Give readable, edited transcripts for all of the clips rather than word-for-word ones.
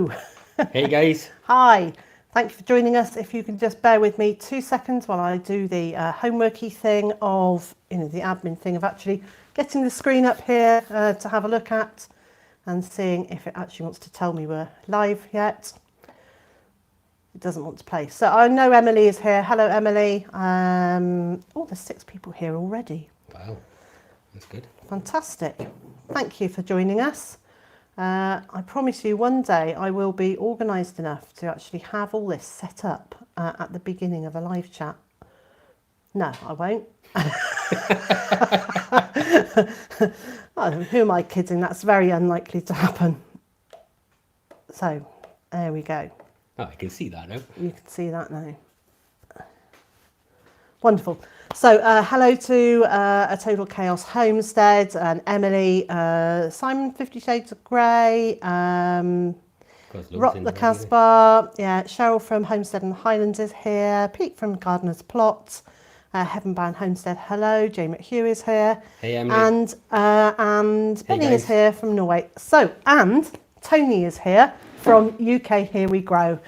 Hello. Hey guys. Hi. Thank you for joining us. If you can just bear with me 2 seconds while I do the homeworky thing of, the admin thing of actually getting the screen up here to have a look at and seeing if it actually wants to tell me we're live yet. It doesn't want to play. So I know Emily is here. Hello, Emily. There's 6 people here already. Wow, that's good. Fantastic. Thank you for joining us. I promise you one day I will be organised enough to actually have all this set up at the beginning of a live chat. No, I won't. Oh, who am I kidding? That's very unlikely to happen. So, there we go. Oh, I can see that now. You can see that now. Wonderful. So, hello to A Total Chaos Homestead and Emily, Simon 50 Shades of Grey, Rock the Casbah, Cheryl from Homestead and Highlands is here, Pete from Gardener's Plot, Heavenbound Homestead, hello, Jay McHugh is here. Hey, Emily. And Benny is here from Norway. So, and Tony is here from UK Here We Grow.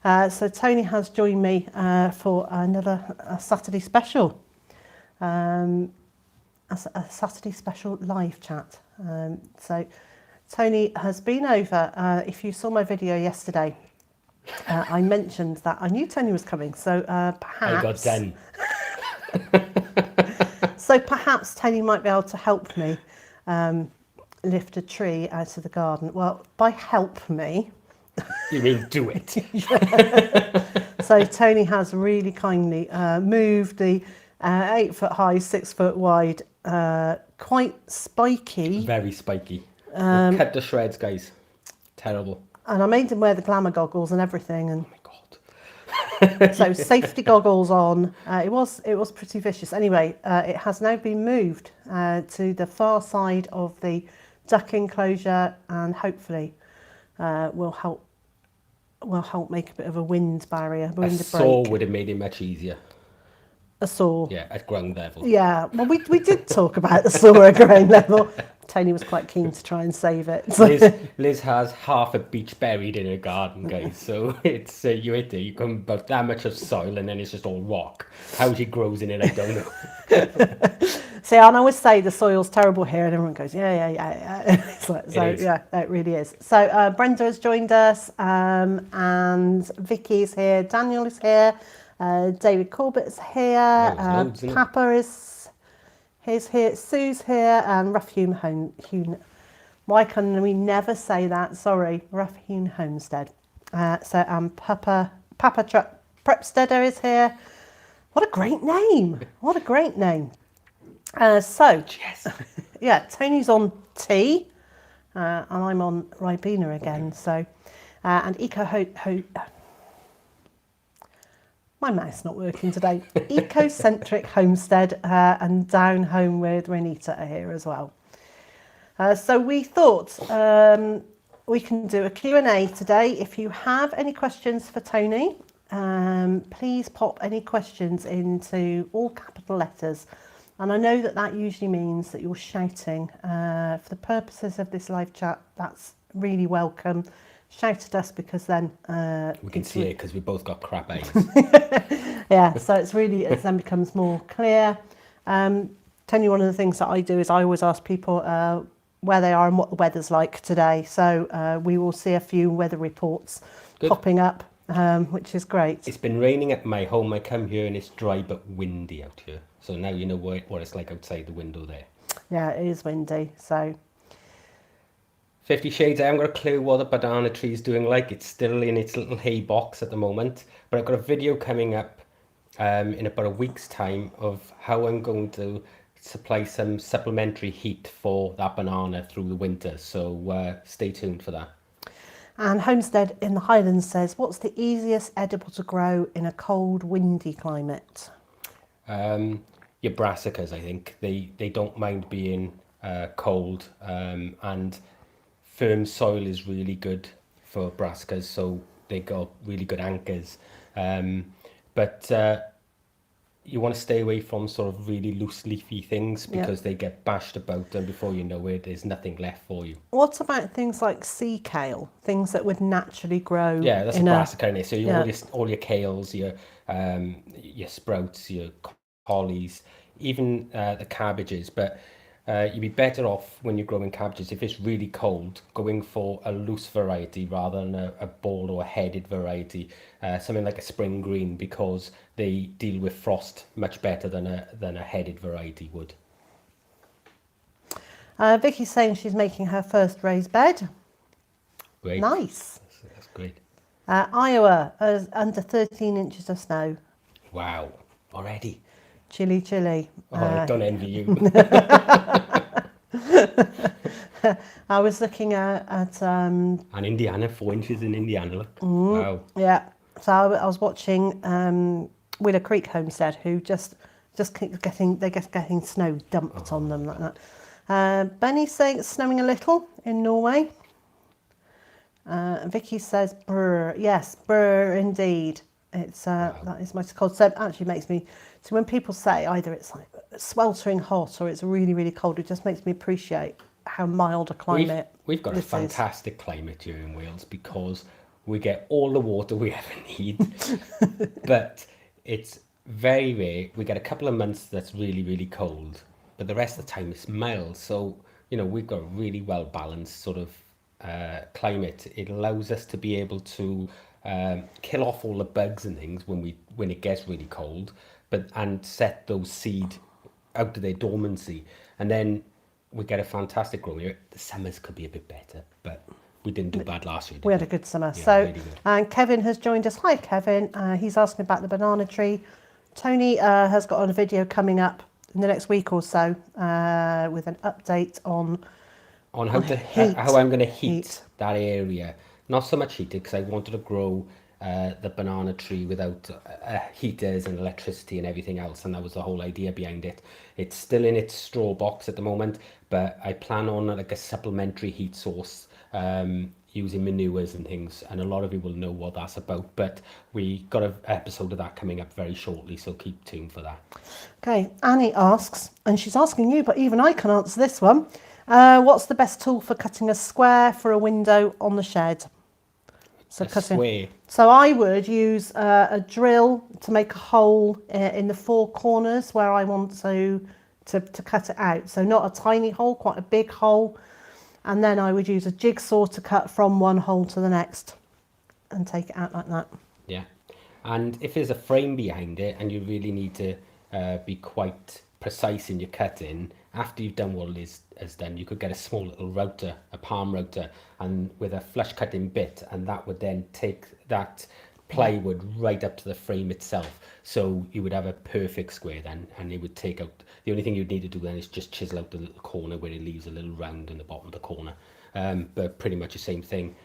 So Tony has joined me for another Saturday special. A Saturday special live chat. So Tony has been over. If you saw my video yesterday, I mentioned that I knew Tony was coming. So perhaps I got 10. So perhaps Tony might be able to help me lift a tree out of the garden. Well, by help me, you mean do it? So Tony has really kindly moved the 8 foot high, 6 foot wide, quite spiky. Very spiky. Cut the shreds, guys. Terrible. And I made him wear the glamour goggles and everything. And oh my God. so safety goggles on. It was pretty vicious. Anyway, it has now been moved to the far side of the duck enclosure, and hopefully will help make a bit of a wind barrier. A saw would have made it much easier. A saw. Yeah, at ground level. Yeah, well, we did talk about the saw at ground level. Tony was quite keen to try and save it. So. Liz has half a beech buried in her garden, guys. So it's you hit it, you come about that much of soil, and then it's just all rock. How she grows in it, I don't know. See, and I always say the soil's terrible here, and everyone goes, yeah. It really is. So Brenda has joined us, and Vicky's here, Daniel is here, David Corbett's here, Papa is here, Sue's here, and Rough Hewn Home. Why can we never say that? Sorry, Rough Hewn Homestead. Papa Prepsteader is here. What a great name! What a great name! Yes. Yeah, Tony's on tea, and I'm on Ribena again. So, and my mouth's not working today. Ecocentric Homestead and Down Home with Renita are here as well. So we thought we can do a Q&A today. If you have any questions for Tony, please pop any questions into all capital letters. And I know that usually means that you're shouting. For the purposes of this live chat, that's really welcome. Shout at us because then... we can see it because we both got crap eyes. Yeah, so it then becomes more clear. Tony, one of the things that I do is I always ask people where they are and what the weather's like today. So we will see a few weather reports popping up, which is great. It's been raining at my home. I come here and it's dry but windy out here. So now you know what it's like outside the window there. Yeah, it is windy, so... 50 Shades, I haven't got a clue what the banana tree is doing like. It's still in its little hay box at the moment. But I've got a video coming up in about a week's time of how I'm going to supply some supplementary heat for that banana through the winter. So stay tuned for that. And Homestead in the Highlands says, what's the easiest edible to grow in a cold, windy climate? Your brassicas, I think. They don't mind being cold, and firm soil is really good for brassicas, so they got really good anchors. But you want to stay away from sort of really loose leafy things because they get bashed about, and before you know it, there's nothing left for you. What about things like sea kale, things that would naturally grow? Yeah, that's a brassica in it. So all your kales, your sprouts, your collies, even the cabbages. But you'd be better off when you're growing cabbages, if it's really cold, going for a loose variety rather than a ball or a headed variety, something like a spring green, because they deal with frost much better than a headed variety would. Vicky's saying she's making her first raised bed. Great. Nice. That's great. Iowa is under 13 inches of snow. Wow. Already. Chilly. Oh, I don't envy you. I was looking at And Indiana, 4 inches in Indiana, look. Wow. yeah. So I was watching Willow Creek Homestead, who just keep getting snow dumped on them like that. Benny's saying it's snowing a little in Norway. Vicky says brr. Yes, brr indeed. It's that is my cold. So it actually makes me. So when people say either it's like sweltering hot or it's really, really cold, it just makes me appreciate how mild a climate. We've got a fantastic climate here in Wales because we get all the water we ever need. But it's very rare. We get a couple of months that's really, really cold, but the rest of the time it's mild. So, we've got a really well balanced sort of climate. It allows us to be able to kill off all the bugs and things when it gets really cold, and set those seed out of their dormancy, and then we get a fantastic growing year. The summers could be a bit better, but we didn't do bad last year. We had a good summer. Yeah, So, really good. and Kevin has joined us. Hi, Kevin. He's asking about the banana tree. Tony has got on a video coming up in the next week or so with an update on how I'm going to heat that area. Not so much heat it, because I wanted to grow the banana tree without heaters and electricity and everything else, and that was the whole idea behind it. It's still in its straw box at the moment, but I plan on like a supplementary heat source using manures and things, and a lot of you will know what that's about, but we got an episode of that coming up very shortly, so keep tuned for that. Okay, Annie asks, and she's asking you, but even I can answer this one. What's the best tool for cutting a square for a window on the shed? So Square. So I would use a drill to make a hole in the four corners where I want to cut it out. So not a tiny hole, quite a big hole. And then I would use a jigsaw to cut from one hole to the next and take it out like that. Yeah. And if there's a frame behind it and you really need to be quite precise in your cutting, after you've done what is done, you could get a small little router, a palm router, and with a flush cutting bit, and that would then take that plywood right up to the frame itself. So you would have a perfect square then, and it would take out, the only thing you'd need to do then is just chisel out the little corner where it leaves a little round in the bottom of the corner. But pretty much the same thing.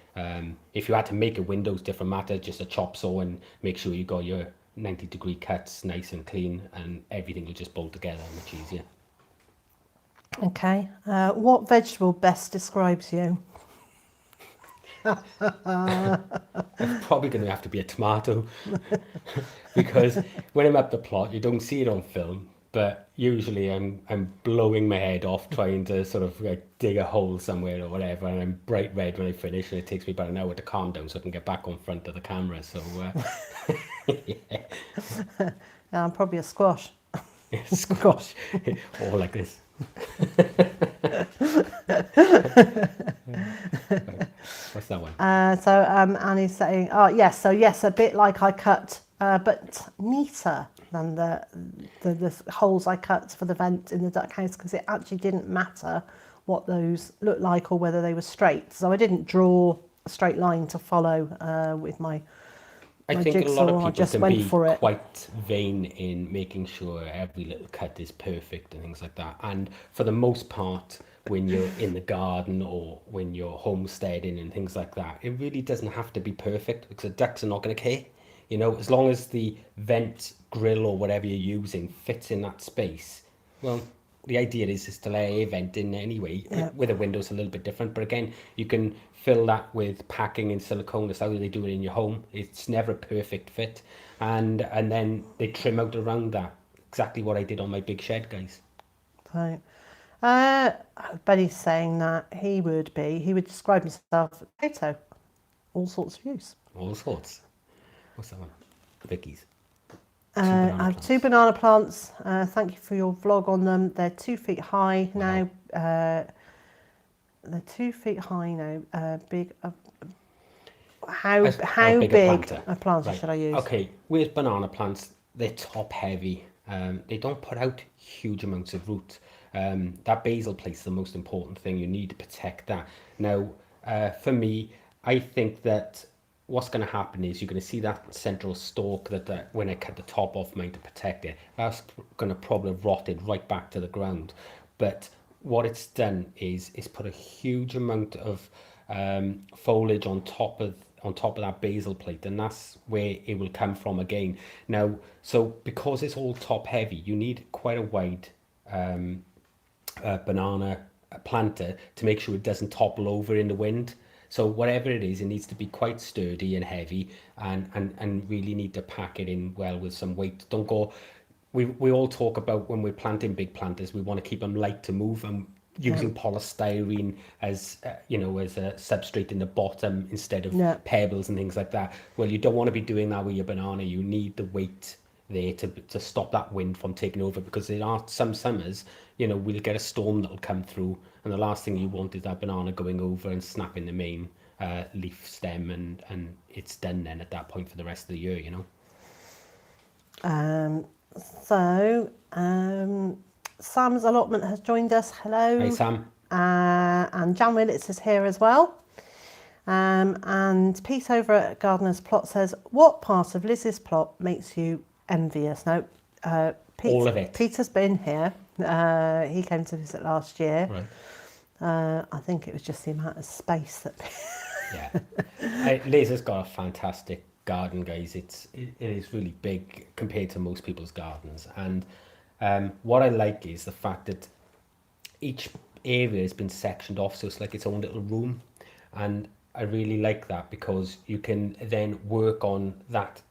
If you had to make a windows, different matter, just a chop saw and make sure you got your 90-degree cuts nice and clean, and everything will just bolt together much easier. Okay. What vegetable best describes you? It's probably going to have to be a tomato because when I'm up the plot, you don't see it on film, but usually I'm blowing my head off trying to sort of like dig a hole somewhere or whatever, and I'm bright red when I finish, and it takes me about an hour to calm down so I can get back on front of the camera. So yeah. I'm probably a squash. Squash, or like this. What's that one? So Annie's saying, oh yes, so yes, a bit like I cut, but neater than the holes I cut for the vent in the duck house, because it actually didn't matter what those looked like or whether they were straight. So I didn't draw a straight line to follow with my I think jigsaw. a lot of people just can went be for it. quite vain in making sure every little cut is perfect and things like that. And for the most part, when you're in the garden or when you're homesteading and things like that, it really doesn't have to be perfect, because the ducks are not going to care. You know, as long as the vent, grill or whatever you're using fits in that space, well, the idea is to let air vent in anyway. Yeah. With a window's a little bit different, but again, you can fill that with packing in silicone. That's how they do it in your home. It's never a perfect fit, and then they trim out around that. exactly what I did on my big shed, guys. So, Benny's saying that he would describe himself as a potato, all sorts of use. All sorts. What's that one? Vicky's. I have 2 banana plants. Thank you for your vlog on them. They're 2 feet high now. They're 2 feet high now. Big. How big a planter should I use? Okay, with banana plants, they're top heavy. They don't put out huge amounts of root. That basal plate is the most important thing. You need to protect that. Now, for me, I think that what's going to happen is you're going to see that central stalk that when I cut the top off mine to protect it, that's going to probably rot it right back to the ground. But what it's done is put a huge amount of foliage on top of that basal plate, and that's where it will come from again. Now, so because it's all top heavy, you need quite a wide banana planter to make sure it doesn't topple over in the wind. So whatever it is, it needs to be quite sturdy and heavy, and really need to pack it in well with some weight. Don't go. We all talk about when we're planting big planters, we want to keep them light to move, and using polystyrene as as a substrate in the bottom instead of pebbles and things like that. Well, you don't want to be doing that with your banana. You need the weight there to stop that wind from taking over, because there are some summers, we'll get a storm that'll come through, and the last thing you want is that banana going over and snapping the main leaf stem, and it's done then at that point for the rest of the year, Sam's allotment has joined us. Hello. Hey, Sam. And Jan Willits is here as well. And Pete over at Gardener's Plot says, what part of Liz's plot makes you envious? Now, all of it. Peter's been here. He came to visit last year. Right. I think it was just the amount of space that... Yeah. Liz has got a fantastic garden, guys. It is really big compared to most people's gardens, and what I like is the fact that each area has been sectioned off, so it's like its own little room, and I really like that because you can then work on that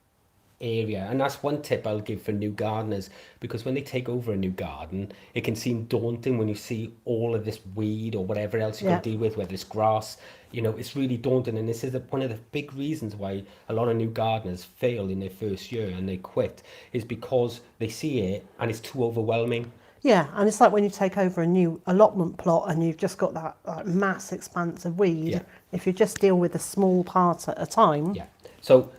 area. And that's one tip I'll give for new gardeners, because when they take over a new garden, it can seem daunting when you see all of this weed or whatever else you got to deal with, whether it's grass. It's really daunting, and this is one of the big reasons why a lot of new gardeners fail in their first year and they quit, is because they see it and it's too overwhelming. Yeah, and it's like when you take over a new allotment plot and you've just got that mass expanse of weed. Yeah. If you just deal with a small part at a time. Yeah. So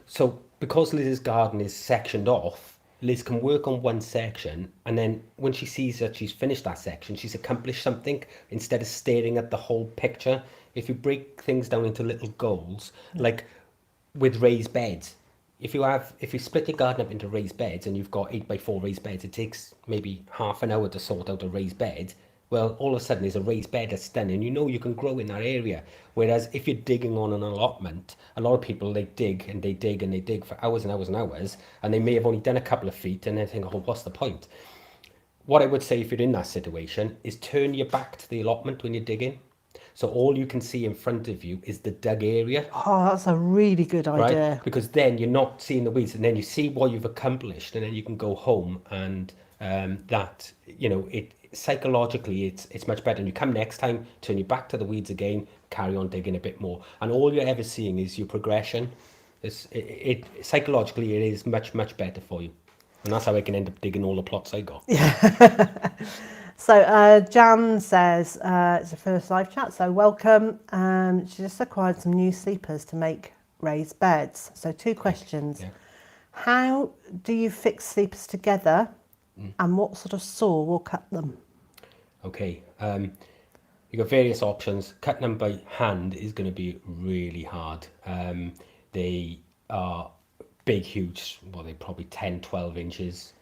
because Liz's garden is sectioned off, Liz can work on one section, and then when she sees that she's finished that section, she's accomplished something, instead of staring at the whole picture. If you break things down into little goals, like with raised beds, if you split your garden up into raised beds and you've got 8x4 raised beds, it takes maybe half an hour to sort out a raised bed. Well, all of a sudden there's a raised bed that's done, and you can grow in that area. Whereas if you're digging on an allotment, a lot of people, they dig and they dig and they dig for hours and hours and hours, and they may have only done a couple of feet and they think, oh, what's the point? What I would say if you're in that situation is turn your back to the allotment when you're digging. So all you can see in front of you is the dug area. Oh, that's a really good idea. Right? Because then you're not seeing the weeds, and then you see what you've accomplished, and then you can go home and it psychologically it's much better. And you come next time, turn your back to the weeds again, carry on digging a bit more, and all you're ever seeing is your progression. Psychologically it is much better for you, and that's how I can end up digging all the plots I got. Yeah. So Jan says it's the first live chat, so welcome. She just acquired some new sleepers to make raised beds. So 2 questions. Yeah. How do you fix sleepers together, and what sort of saw will cut them? Okay, you've got various options. Cutting them by hand is going to be really hard. They are big, huge, well, they're probably 10-12 inches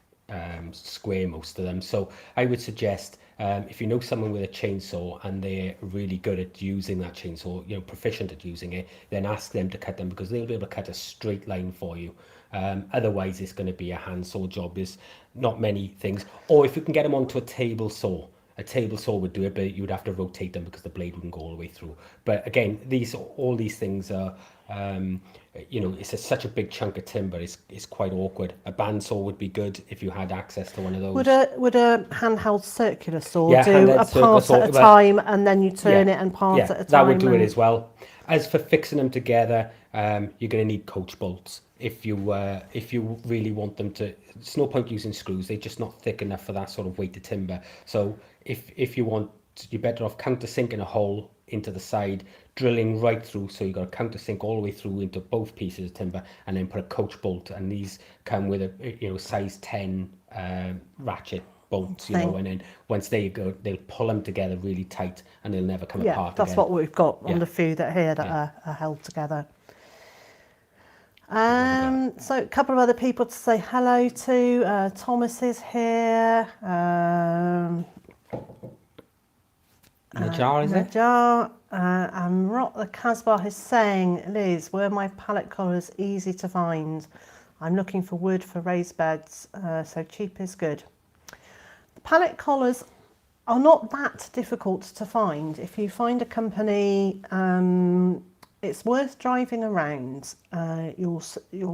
square, most of them. So I would suggest if you know someone with a chainsaw and they're really good at using that chainsaw, proficient at using it, then ask them to cut them, because they'll be able to cut a straight line for you. Otherwise it's going to be a handsaw job. There's not many things. Or if you can get them onto a table saw, A table saw would do it, but you would have to rotate them because the blade wouldn't go all the way through. But again, all these things are, it's such a big chunk of timber. It's quite awkward. A bandsaw would be good if you had access to one of those. Would a handheld circular saw do handheld a circular part saw, at a time, and then you turn it and part at a time? That would do it as well. As for fixing them together, you're going to need coach bolts. If you really want them to, it's no point using screws. They're just not thick enough for that sort of weight of timber. So if you want, you're better off countersinking a hole into the side, drilling right through. So you've got a countersink all the way through into both pieces of timber, and then put a coach bolt. And these come with a size 10 ratchet bolts, and then once they go, they'll pull them together really tight, and they'll never come apart. That's what we've got on the few that are held together. So a couple of other people to say hello to. Thomas is here. Najar, is it? Najar. And Rot the Casbah is saying, Liz, were my pallet collars easy to find? I'm looking for wood for raised beds, so cheap is good. The pallet collars are not that difficult to find. If you find a company, it's worth driving around your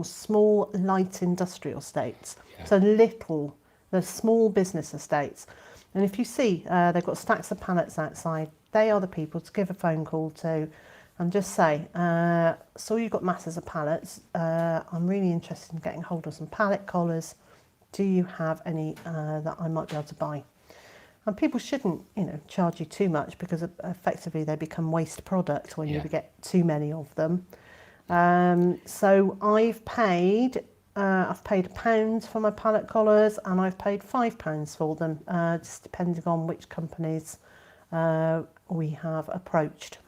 small light industrial estates. So the small business estates. And if you see they've got stacks of pallets outside, they are the people to give a phone call to and just say, so you've got masses of pallets, I'm really interested in getting hold of some pallet collars. Do you have any that I might be able to buy? And people shouldn't, charge you too much, because effectively they become waste product when you get too many of them. So I've paid £1 for my pallet collars, and I've paid £5 for them, just depending on which companies we have approached.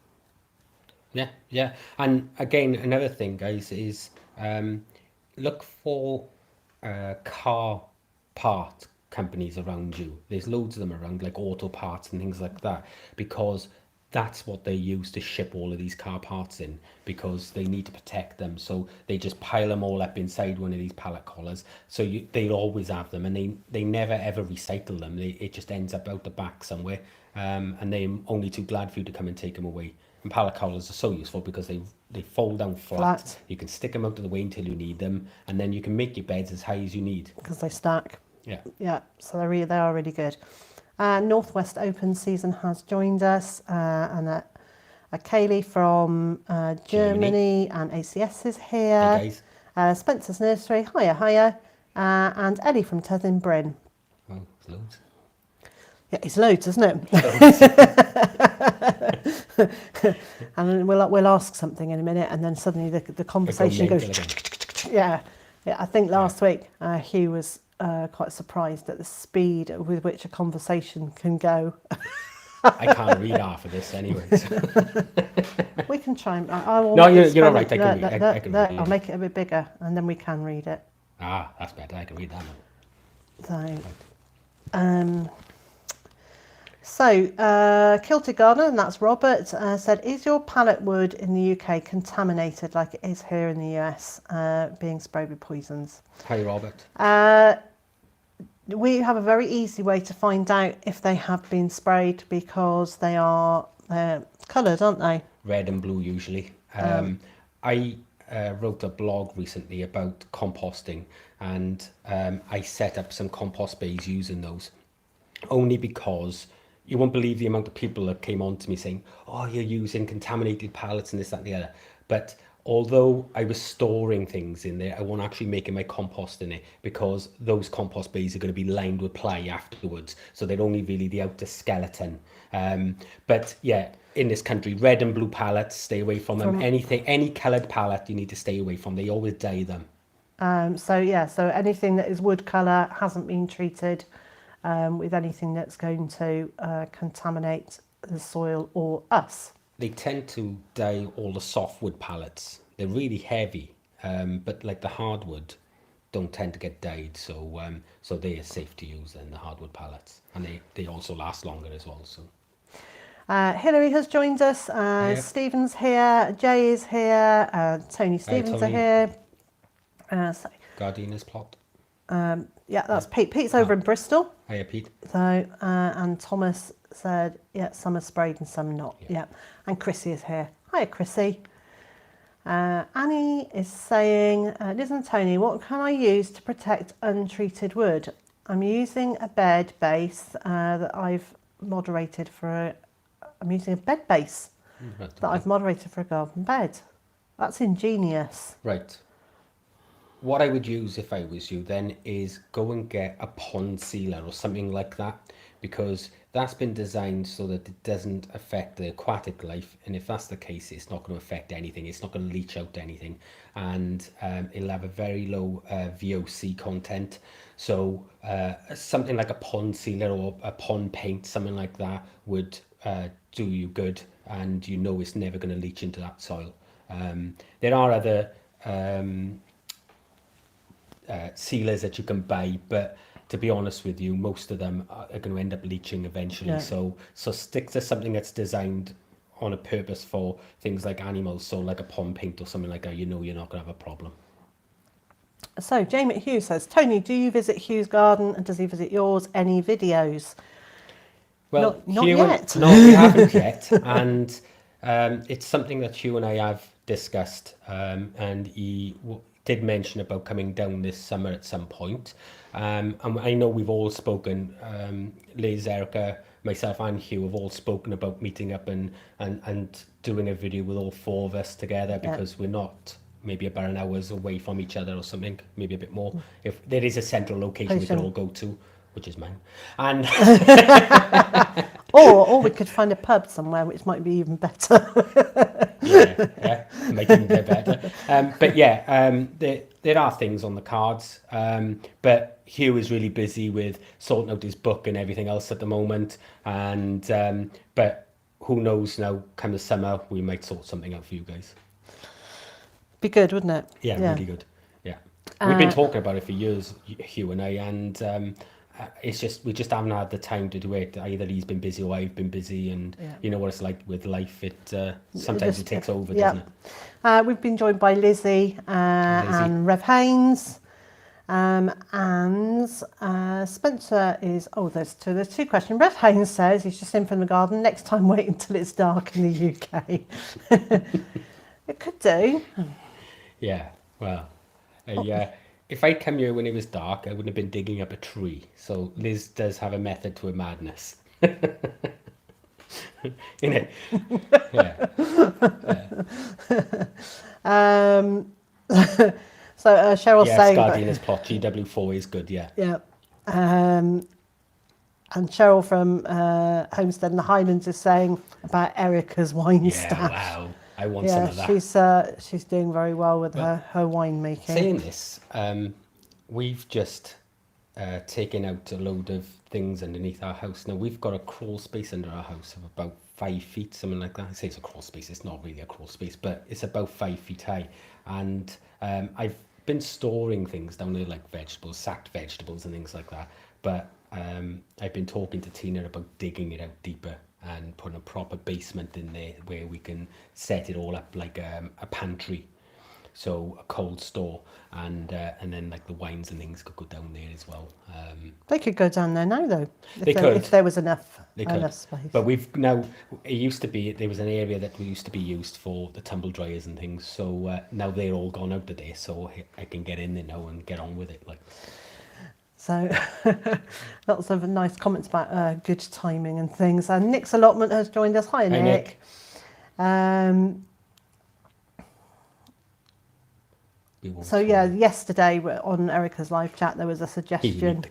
Yeah. And again, another thing, guys, is look for car part companies around you. There's loads of them around, like auto parts and things like that, because that's what they use to ship all of these car parts in, because they need to protect them. So they just pile them all up inside one of these pallet collars. So they'll always have them, and they never ever recycle them. It just ends up out the back somewhere, and they're only too glad for you to come and take them away. And pallet collars are so useful because they fold down flat. You can stick them out of the way until you need them, and then you can make your beds as high as you need. Because they stack. Yeah. So they are really good. Northwest Open Season has joined us, and a Kaylee from Germany, and ACS is here. Hey guys. Spencer's Nursery, hiya, and Ellie from Tethyn Bryn. Oh, it's loads. Yeah, it's loads, isn't it? And we'll ask something in a minute, and then suddenly the conversation goes. Yeah. I think last week Hugh was quite surprised at the speed with which a conversation can go. I can't read half of this anyway. So. We can try and... I will you're all right. I can read it. I'll make it a bit bigger, and then we can read it. Ah, that's better. I can read that one. So, Kilted Gardener, and that's Robert, said, is your pallet wood in the UK contaminated like it is here in the US, being sprayed with poisons? Hi, Robert. We have a very easy way to find out if they have been sprayed, because they are coloured, aren't they? Red and blue usually. I wrote a blog recently about composting, and I set up some compost bays using those, only because you won't believe the amount of people that came on to me saying, oh, you're using contaminated pallets and this, that and the other. But although I was storing things in there, I won't actually making my compost in it, because those compost bays are going to be lined with ply afterwards, so they're only really the outer skeleton. But yeah, in this country, red and blue pallets, stay away from them. Any coloured pallet you need to stay away from. They always dye them. So anything that is wood colour hasn't been treated with anything that's going to contaminate the soil or us. They tend to dye all the softwood pallets. They're really heavy, but like the hardwood don't tend to get dyed, so they are safe to use than the hardwood pallets, and they also last longer as well. So Hilary has joined us. Stephen's here. Jay is here. Tony Stevens are here. Gardenia's plot. Yeah, that's Pete. Pete's over in Bristol. Hiya, Pete. So, and Thomas said, yeah, some are sprayed and some not. Yeah. And Chrissy is here. Hiya, Chrissy. Annie is saying, Liz and Tony, what can I use to protect untreated wood? I'm using a bed base that I've moderated for I'm using a bed base that I've moderated for a garden bed. That's ingenious. Right. What I would use if I was you then is go and get a pond sealer or something like that, because that's been designed so that it doesn't affect the aquatic life, and if that's the case, it's not going to affect anything, it's not going to leach out anything, and it'll have a very low VOC content. So something like a pond sealer or a pond paint, something like that would do you good, and you know it's never going to leach into that soil. There are other sealers that you can buy, but to be honest with you, most of them are going to end up leaching eventually. Yeah. So stick to something that's designed on a purpose for things like animals, so like a pond paint or something like that, you know you're not going to have a problem. So Jamie Hughes says, Tony, do you visit Hugh's garden and does he visit yours? Any videos? Well, not yet. No, we haven't yet, and it's something that Hugh and I have discussed, and he did mention about coming down this summer at some point. And I know we've all spoken, Liz, Erica, myself and Hugh have all spoken about meeting up and doing a video with all four of us together, because we're not maybe about an hour's away from each other or something, maybe a bit more. If there is a central location we can all go to, which is mine. And or we could find a pub somewhere, which might be even better. yeah, make it even better. But yeah, there are things on the cards. But Hugh is really busy with sorting out his book and everything else at the moment. And but who knows now? Come the summer, we might sort something out for you guys. Be good, wouldn't it? Yeah, really good. Yeah, we've been talking about it for years, Hugh and I, and it's just we just haven't had the time to do it. Either he's been busy or I've been busy, and you know what it's like with life. It sometimes it takes over, doesn't it? We've been joined by Lizzie and Rev Haynes, and Spencer is. Oh, there's two questions. Rev Haynes says he's just in from the garden. Next time, wait until it's dark in the UK. It could do. Yeah. Well. If I'd come here when it was dark, I wouldn't have been digging up a tree. So Liz does have a method to her madness. You know? Yeah. So Cheryl's saying... Scardina's plot, GW4 is good, yeah. Yeah. And Cheryl from Homestead in the Highlands is saying about Erica's wine stash. Wow. I want some of that. She's doing very well with her wine making. Saying this, we've just taken out a load of things underneath our house. Now we've got a crawl space under our house of about 5 feet, something like that. I say it's a crawl space, it's not really a crawl space, but it's about 5 feet high. And I've been storing things down there, like vegetables, sacked vegetables and things like that. But I've been talking to Tina about digging it out deeper and putting a proper basement in there where we can set it all up like a pantry, so a cold store, and then like the wines and things could go down there as well. They could go down there now though, if there was enough space. But we've now, it used to be, there was an area that used to be used for the tumble dryers and things, so now they're all gone out of there, so I can get in there now and get on with it. Like. So lots of nice comments about good timing and things. And Nick's allotment has joined us. Hi, Nick. So yeah, yesterday on Erica's live chat there was a suggestion.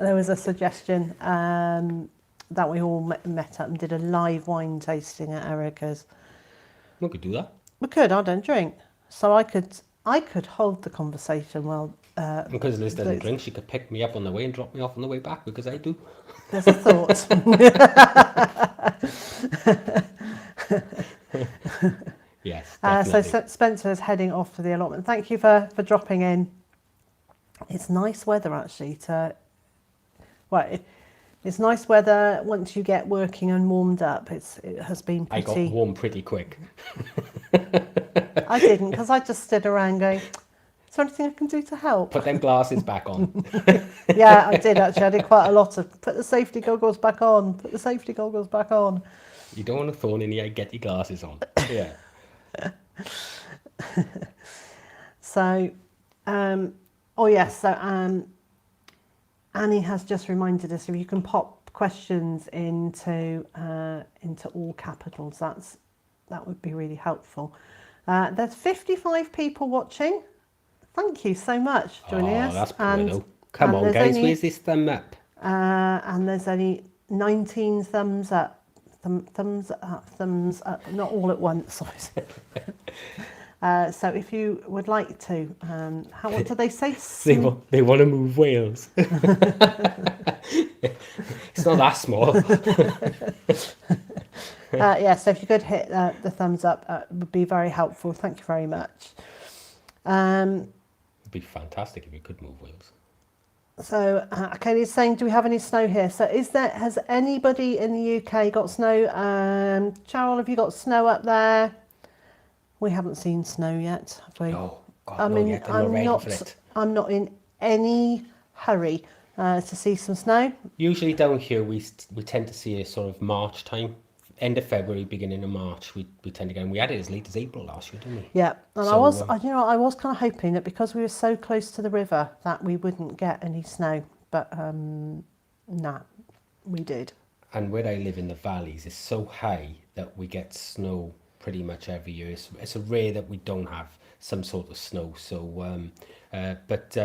There was a suggestion that we all met up and did a live wine tasting at Erica's. We could do that. We could. I don't drink, so I could hold the conversation while. Because Liz doesn't drink, she could pick me up on the way and drop me off on the way back, because I do. There's a thought. Yes, definitely. So Spencer is heading off to the allotment. Thank you for dropping in. It's nice weather actually. It's nice weather once you get working and warmed up. It has been pretty. I got warm pretty quick. I didn't, because I just stood around going, Is there anything I can do to help? Put them glasses back on. Yeah, I did actually. I did quite a lot of put the safety goggles back on. Put the safety goggles back on. You don't want a thorn in the eye, get your glasses on. Yeah. So, oh yes. So Annie has just reminded us if you can pop questions into all capitals. That would be really helpful. There's 55 people watching. Thank you so much for joining us. That's brutal. Come on, guys, where's this thumb up? And there's only 19 thumbs up. Thumbs up, not all at once. So if you would like to, what do they say? They want to move Wales. It's not that small. Yeah, so if you could hit the thumbs up, it would be very helpful. Thank you very much. It'd be fantastic if we could move Wales. So, Kelly's saying, do we have any snow here? So, has anybody in the UK got snow? Cheryl, have you got snow up there? We haven't seen snow yet, have we? No, God, not yet. I'm not in any hurry to see some snow. Usually down here, we tend to see a sort of March time. End of February, beginning of March, we tend to get, and we had it as late as April last year, didn't we? Yeah, and so, I was kind of hoping that because we were so close to the river that we wouldn't get any snow, but nah, we did. And where I live in the valleys, it's so high that we get snow pretty much every year. It's rare that we don't have some sort of snow. So, but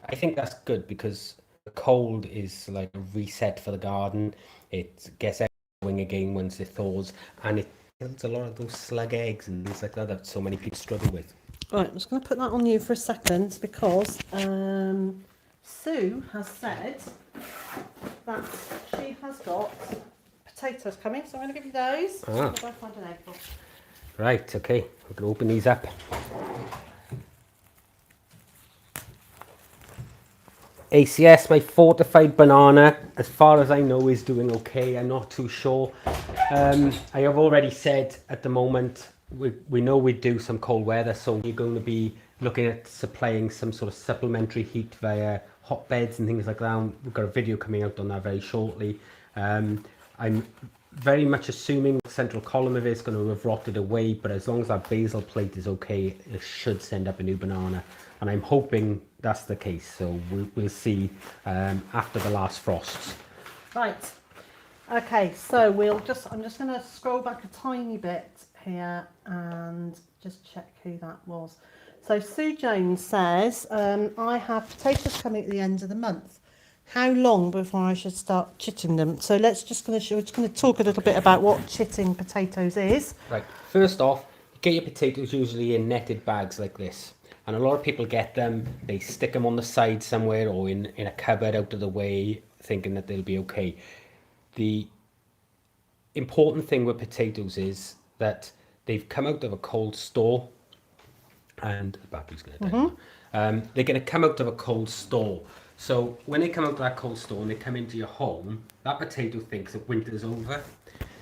I think that's good because the cold is like a reset for the garden. It gets again once it thaws, and it kills a lot of those slug eggs and things like that so many people struggle with. Right, I'm just going to put that on you for a second because Sue has said that she has got potatoes coming, so I'm going to give you those. I'll go find an egg box. Right, okay, we're going to open these up. ACS, my fortified banana, as far as I know, is doing okay. I'm not too sure. I have already said at the moment, we know we do some cold weather, so we're going to be looking at supplying some sort of supplementary heat via hotbeds and things like that. We've got a video coming out on that very shortly. I'm very much assuming the central column of it is going to have rotted away, but as long as that basal plate is okay, it should send up a new banana. And I'm hoping that's the case, so we'll see after the last frosts. Right, okay, so I'm just going to scroll back a tiny bit here and just check who that was. So Sue Jones says, I have potatoes coming at the end of the month. How long before I should start chitting them? So we're just going to talk a little bit about what chitting potatoes is. Right, first off, you get your potatoes usually in netted bags like this. And a lot of people get them, they stick them on the side somewhere or in a cupboard out of the way, thinking that they'll be okay. The important thing with potatoes is that they've come out of a cold store, and the battery's going to die. They're going to come out of a cold store. So when they come out of that cold store and they come into your home, that potato thinks that winter's over.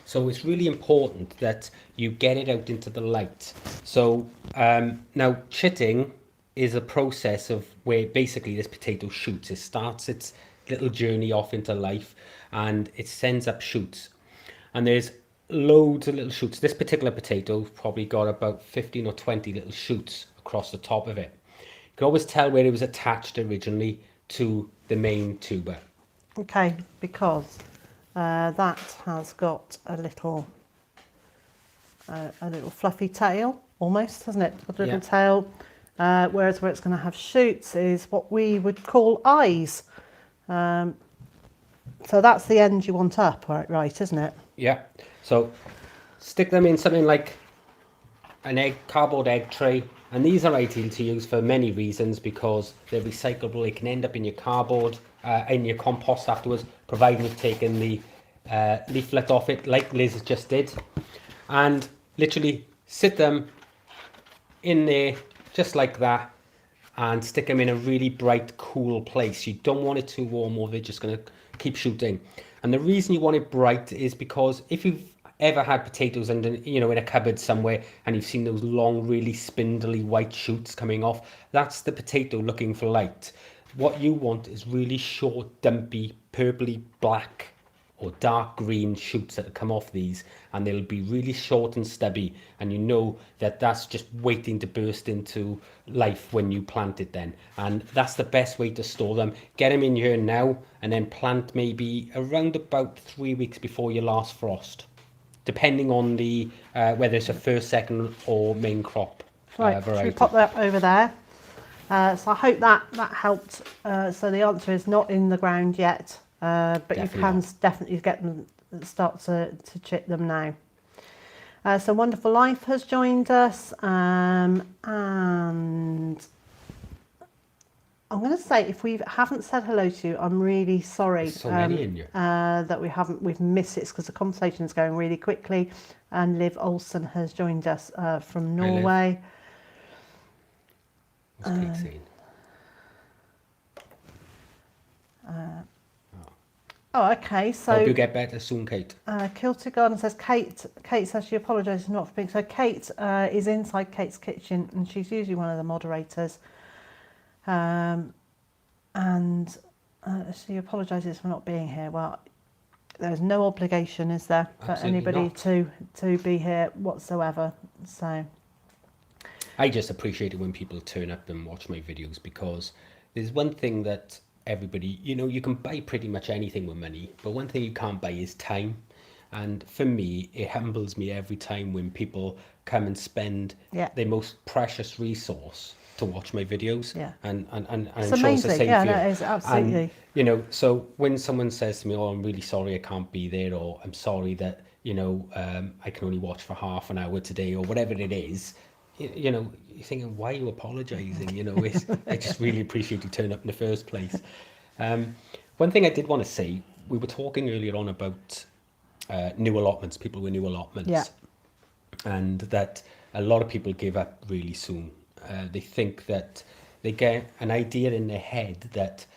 So it's really important that you get it out into the light. So now chitting is a process of where basically this potato shoots. It starts its little journey off into life and it sends up shoots. And there's loads of little shoots. This particular potato probably got about 15 or 20 little shoots across the top of it. You can always tell where it was attached originally to the main tuber. Okay, because that has got a little fluffy tail, almost, hasn't it? A little tail. Whereas where it's going to have shoots is what we would call eyes. So that's the end you want up, right, isn't it? Yeah. So stick them in something like an cardboard egg tray. And these are ideal to use for many reasons because they're recyclable. They can end up in your cardboard, in your compost afterwards, providing you've taken the leaflet off it, like Liz just did. And literally sit them in there just like that and stick them in a really bright, cool place. You don't want it too warm or they're just going to keep shooting. And the reason you want it bright is because if you've ever had potatoes under, in a cupboard somewhere, and you've seen those long, really spindly white shoots coming off, that's the potato looking for light. What you want is really short, dumpy, purpley black or dark green shoots that come off these, and they'll be really short and stubby, and you know that that's just waiting to burst into life when you plant it then. And that's the best way to store them. Get them in here now, and then plant maybe around about 3 weeks before your last frost, depending on the whether it's a first, second or main crop Right, variety. should we pop that over there? So I hope that helped. So the answer is not in the ground yet, but Definitely you can not. definitely get them, start to chip them now. So Wonderful Life has joined us, and I'm going to say, if we haven't said hello to you, I'm really sorry. There's so many in here. That we've missed it because the conversation is going really quickly. And Liv Olsen has joined us from Norway. What's Kate saying? Oh, okay. So Hope you get better soon, Kate. Kilter Garden says Kate says she apologises not for being so. Kate is inside Kate's kitchen, and she's usually one of the moderators. And she apologises for not being here. Well, there's no obligation, is there, for Absolutely anybody not. to be here whatsoever. So I just appreciate it when people turn up and watch my videos, because there's one thing that everybody, you can buy pretty much anything with money, but one thing you can't buy is time. And for me, it humbles me every time when people come and spend their most precious resource to watch my videos. Yeah. And it's I'm sure it's the amazing. same Yeah, for you. no, it's absolutely. And, so when someone says to me, oh, I'm really sorry I can't be there, or I'm sorry that, I can only watch for half an hour today, or whatever it is, you're thinking, why are you apologising? I just really appreciate you turning up in the first place. One thing I did want to say, we were talking earlier on about new allotments, people with new allotments. Yeah. And that a lot of people give up really soon. They think that they get an idea in their head that,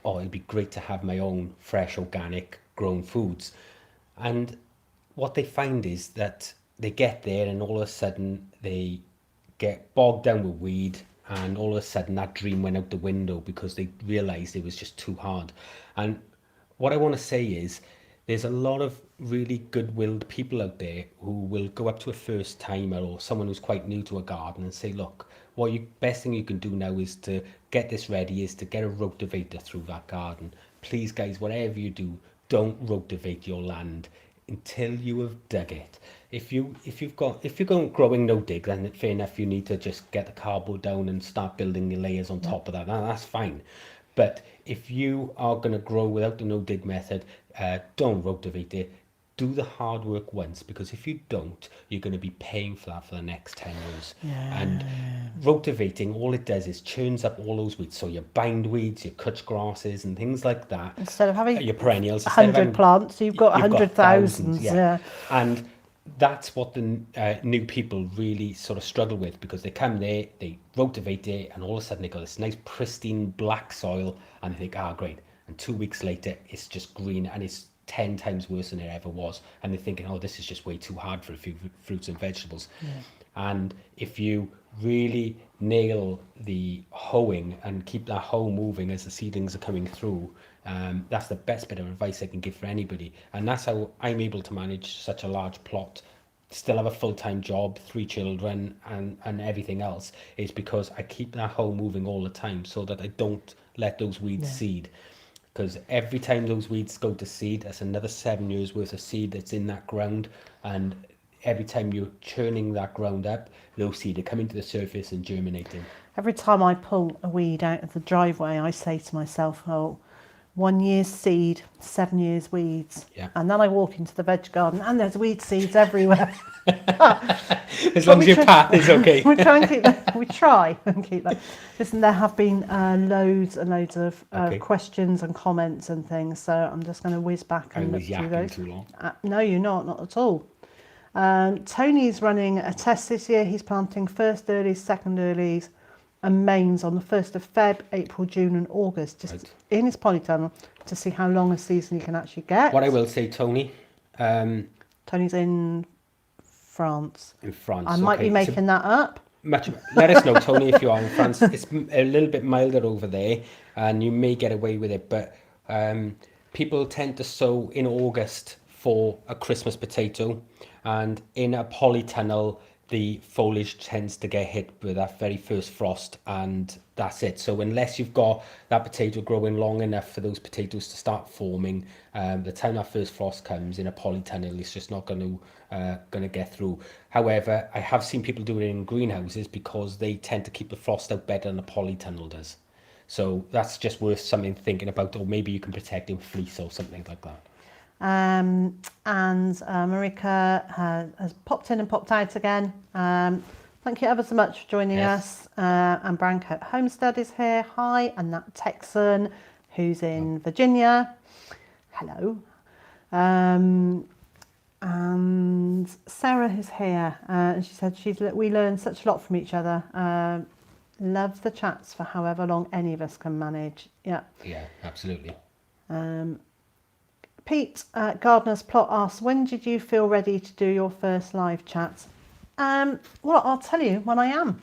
oh, it'd be great to have my own fresh, organic, grown foods. And what they find is that they get there and all of a sudden they get bogged down with weed, and all of a sudden that dream went out the window because they realized it was just too hard. And what I want to say is there's a lot of really good-willed people out there who will go up to a first timer or someone who's quite new to a garden and say, look, best thing you can do now is to get this ready, is to get a rotavator through that garden. Please guys, whatever you do, don't rotivate your land until you have dug it. If you're going growing no dig, then fair enough, you need to just get the cardboard down and start building the layers on top of that. Now, that's fine. But if you are going to grow without the no dig method, don't rotivate it. Do the hard work once, because if you don't, you're going to be paying for that for the next 10 years. And rotivating, all it does is churns up all those weeds. So your bindweeds, your cut grasses and things like that. Instead of having your perennials, 100 plants, you've got 100,000. Yeah. And that's what the new people really sort of struggle with, because they come there, they rotivate it, and all of a sudden they got this nice pristine black soil, and they think, great. And 2 weeks later, it's just green, and it's 10 times worse than it ever was. And they're thinking, oh, this is just way too hard for a few fruits and vegetables. Yeah. And if you really nail the hoeing and keep that hoe moving as the seedlings are coming through, that's the best bit of advice I can give for anybody. And that's how I'm able to manage such a large plot, still have a full-time job, 3 children and everything else, is because I keep that hoe moving all the time so that I don't let those weeds seed. Because every time those weeds go to seed, that's another 7 years worth of seed that's in that ground. And every time you're churning that ground up, those seed are coming to the surface and germinating. Every time I pull a weed out of the driveway, I say to myself, 1 year's seed, 7 years weeds. Yeah. And then I walk into the veg garden and there's weed seeds everywhere. As long as your path is okay. We try and keep that. We try and keep that. Listen, there have been loads and loads of questions and comments and things, so I'm just going to whiz back and look through those. Too long. No, you're not at all. Tony's running a test this year. He's planting first earlies, second earlies and mains on the 1st of Feb, April, June and August, just in his polytunnel, to see how long a season he can actually get. What I will say, Tony, Tony's in France. In France. I might be making that up. Let us know, Tony, if you are in France. It's a little bit milder over there, and you may get away with it, but people tend to sow in August for a Christmas potato, and in a polytunnel the foliage tends to get hit with that very first frost, and that's it. So unless you've got that potato growing long enough for those potatoes to start forming, the time that first frost comes in a polytunnel, it's just not going to get through. However, I have seen people do it in greenhouses because they tend to keep the frost out better than a polytunnel does. So that's just worth something thinking about, or maybe you can protect it with fleece or something like that. And Marika has popped in and popped out again. Thank you ever so much for joining us. And Branco Homestead is here. Hi. And Nat Texan, who's in Virginia. Hello. And Sarah is here. And she said we learn such a lot from each other. Love the chats for however long any of us can manage. Yeah. Yeah, absolutely. Pete Gardner's Plot asks, when did you feel ready to do your first live chat? Well, I'll tell you when I am.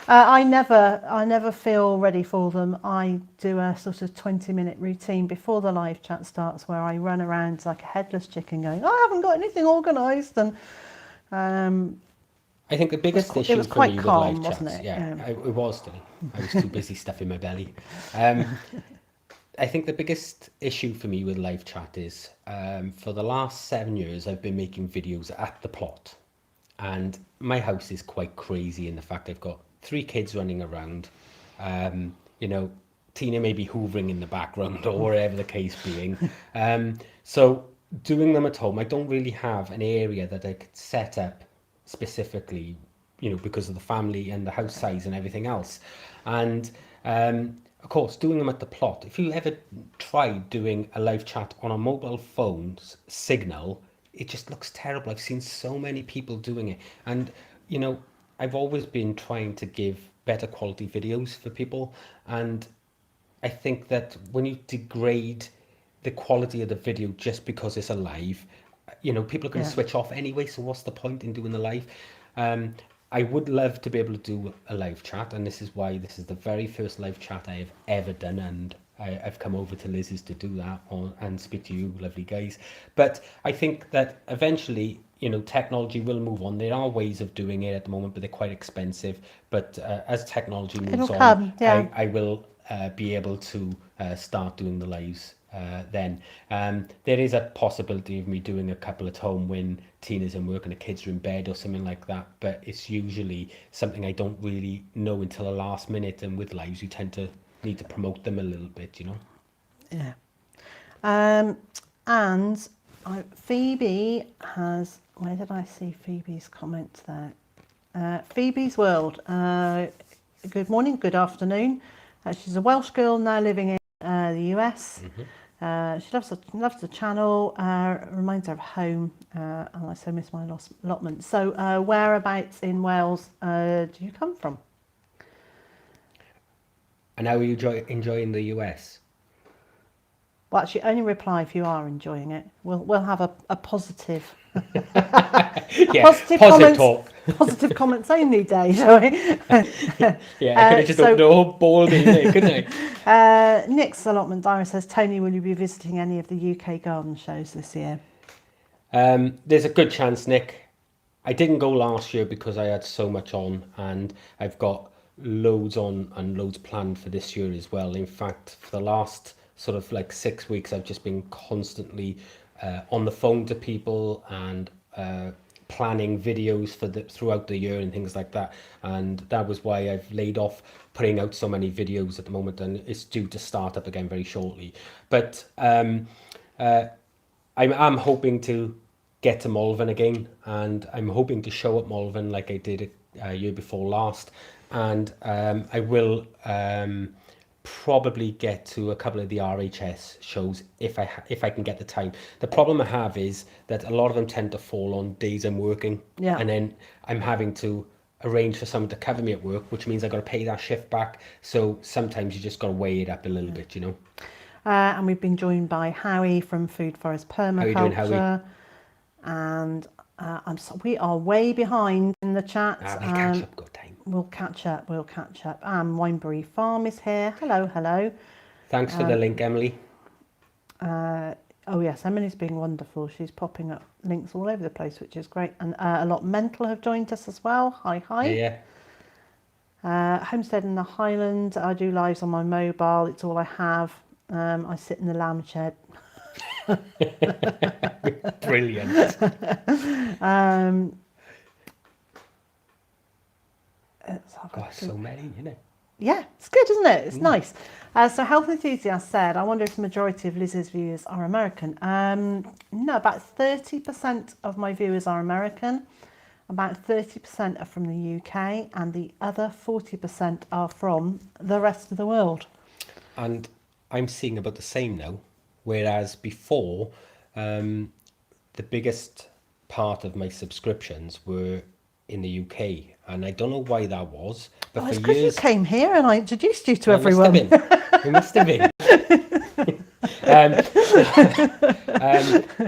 I never feel ready for them. I do a sort of 20-minute routine before the live chat starts where I run around like a headless chicken going, I haven't got anything organised. And I think the biggest issue it was for quite me calm, with live wasn't chats, it? it was today. I was too busy stuffing my belly. I think the biggest issue for me with live chat is for the last 7 years I've been making videos at the plot, and my house is quite crazy in the fact I've got 3 kids running around. Tina may be hoovering in the background or whatever the case being. So doing them at home, I don't really have an area that I could set up specifically, because of the family and the house size and everything else. And of course, doing them at the plot, if you ever tried doing a live chat on a mobile phone's signal, it just looks terrible. I've seen so many people doing it. And, I've always been trying to give better quality videos for people. And I think that when you degrade the quality of the video just because it's a live, people are going to switch off anyway. So what's the point in doing the live? I would love to be able to do a live chat, and this is why this is the very first live chat I have ever done, and I've come over to Liz's to do that and speak to you lovely guys. But I think that eventually, technology will move on. There are ways of doing it at the moment, but they're quite expensive. But as technology moves on, I will be able to start doing the lives then. There is a possibility of me doing a couple at home when Tina's in work and the kids are in bed or something like that, but it's usually something I don't really know until the last minute, and with lives you tend to need to promote them a little bit, Yeah. And Phoebe has, where did I see Phoebe's comment there? Phoebe's World. Good morning, good afternoon. She's a Welsh girl now living in the US. She loves the channel, reminds her of home, and I so miss my allotment. So whereabouts in Wales do you come from? And how are you enjoying the US? Well, actually, only reply if you are enjoying it. We'll have a positive, positive talk. Positive comments only day, shall we? I could have just opened a whole ball there, couldn't I? Nick's allotment diary says, Tony, will you be visiting any of the UK garden shows this year? There's a good chance, Nick. I didn't go last year because I had so much on, and I've got loads on and loads planned for this year as well. In fact, for the last sort of like 6 weeks, I've just been constantly on the phone to people and planning videos for throughout the year and things like that. And that was why I've laid off putting out so many videos at the moment, and it's due to start up again very shortly. But I'm hoping to get to Malvern again, and I'm hoping to show at Malvern like I did a year before last. And I will probably get to a couple of the RHS shows if I can get the time. The problem I have is that a lot of them tend to fall on days I'm working, and then I'm having to arrange for someone to cover me at work, which means I got to pay that shift back. So sometimes you just got to weigh it up a little bit, And we've been joined by Howie from Food Forest How you doing, Howie? Permaculture. And we are way behind in the chat. We'll catch up, good time. We'll catch up. And Byther Farm is here. Hello. Thanks for the link, Emily. Oh yes, Emily's being wonderful. She's popping up links all over the place, which is great. And a lot mental have joined us as well. Hi. Yeah. Homestead in the Highlands. I do lives on my mobile. It's all I have. I sit in the lamb shed. Brilliant. So many, isn't it? Yeah, it's good, isn't it? It's nice. So Health Enthusiast said, I wonder if the majority of Liz's viewers are American. No, about 30% of my viewers are American. About 30% are from the UK, and the other 40% are from the rest of the world. And I'm seeing about the same now, whereas before, the biggest part of my subscriptions were in the UK, and I don't know why that was. But it's for because years, you came here and I introduced you to everyone. It must have been.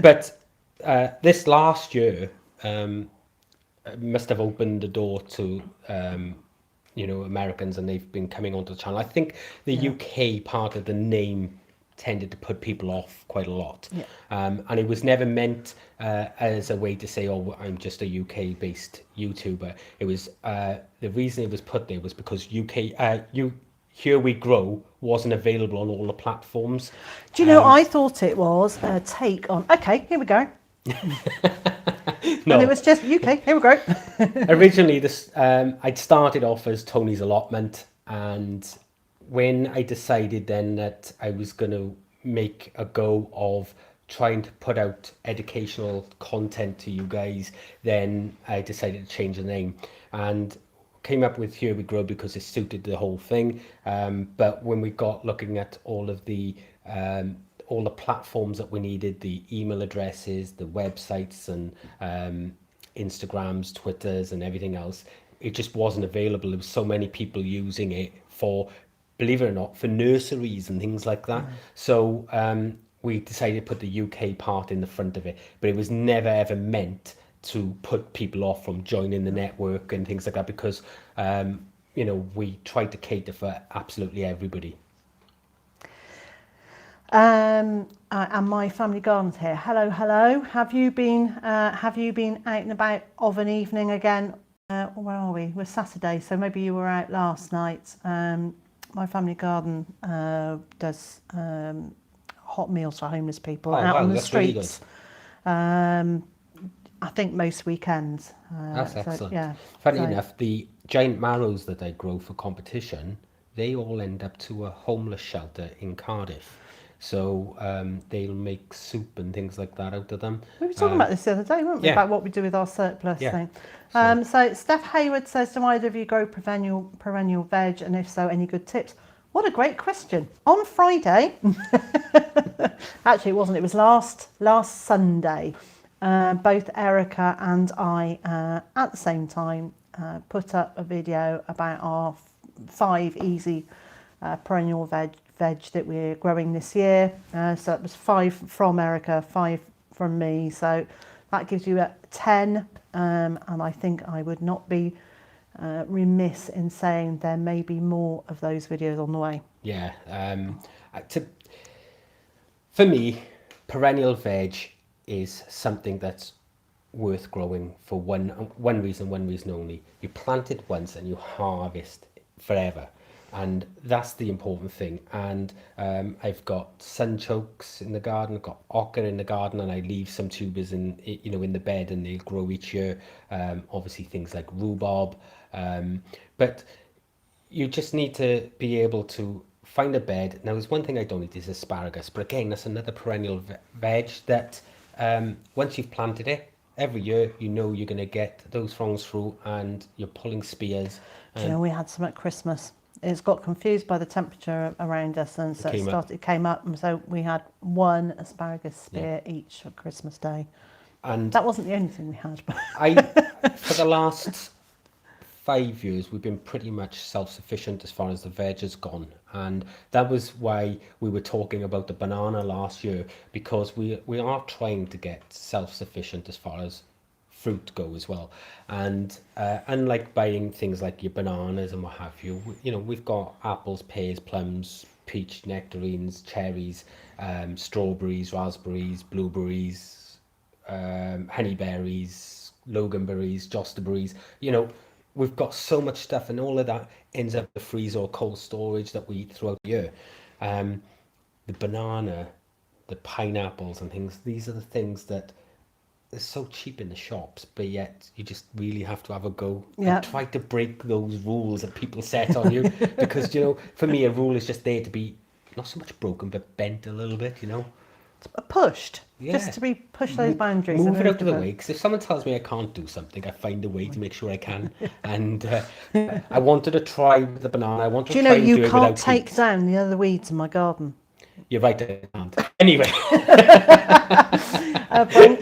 But this last year must have opened the door to Americans, and they've been coming onto the channel. I think the UK part of the name tended to put people off quite a lot, and it was never meant as a way to say, oh, I'm just a UK based YouTuber. It was the reason it was put there was because Here We Grow wasn't available on all the platforms. Do you know, I thought it was a take on, okay, here we go. No. And it was just, UK, here we go. Originally, I'd started off as Tony's Allotment, and when I decided then that I was going to make a go of trying to put out educational content to you guys, then I decided to change the name and came up with Here We Grow because it suited the whole thing. But when we got looking at all the platforms that we needed, the email addresses, the websites, and Instagrams, Twitters, and everything else, it just wasn't available. There was so many people using it for, believe it or not, for nurseries and things like that. So we decided to put the UK part in the front of it, but it was never ever meant to put people off from joining the network and things like that, because we tried to cater for absolutely everybody. And my family garden's here. Hello. Have you been out and about of an evening again? Where are we? We're Saturday, so maybe you were out last night. My family garden does hot meals for homeless people out on the streets. Really, I think most weekends. That's excellent. Yeah. Funny enough, the giant marrows that I grow for competition, they all end up to a homeless shelter in Cardiff. So they'll make soup and things like that out of them. We were talking about this the other day, weren't we? About what we do with our surplus thing. So Steph Hayward says, do either of you grow perennial veg? And if so, any good tips? What a great question. On Friday, actually it wasn't, it was last Sunday, both Erica and I at the same time put up a video about our 5 easy perennial veg that we're growing this year. So it was 5 from Erica, 5 from me. So that gives you 10. And I think I would not be remiss in saying there may be more of those videos on the way. Yeah. For me, perennial veg is something that's worth growing for one reason only. You plant it once and you harvest forever. And that's the important thing. And I've got sunchokes in the garden, I've got ochre in the garden, and I leave some tubers in the bed, and they'll grow each year. Obviously things like rhubarb, but you just need to be able to find a bed. Now, there's one thing I don't eat is asparagus, but again, that's another perennial veg that once you've planted it, every year you're going to get those fronds through, and you're pulling spears. We had some at Christmas. It's got confused by the temperature around us, and so it came up, and so we had 1 asparagus spear each for Christmas Day. And that wasn't the only thing we had. For the last 5 years, we've been pretty much self-sufficient as far as the veg has gone. And that was why we were talking about the banana last year, because we are trying to get self-sufficient as far as fruit go as well. And unlike buying things like your bananas and what have you, you know, we've got apples, pears, plums, peach, nectarines, cherries, strawberries, raspberries, blueberries, honeyberries, loganberries, josterberries. You know, we've got so much stuff, and all of that ends up in the freezer or cold storage that we eat throughout the year. The banana, the pineapples and things, these are the things that are so cheap in the shops, but yet you just really have to have a go and try to break those rules that people set on you. Because, you know, for me, a rule is just there to be not so much broken, but bent a little bit, you know. Pushed, just to be pushed those boundaries. Move it out of the way, because if someone tells me I can't do something, I find a way to make sure I can. And I wanted to try with the banana. I wanted to try and do it without you can't take down the other weeds in my garden. You're right, I can't. Anyway.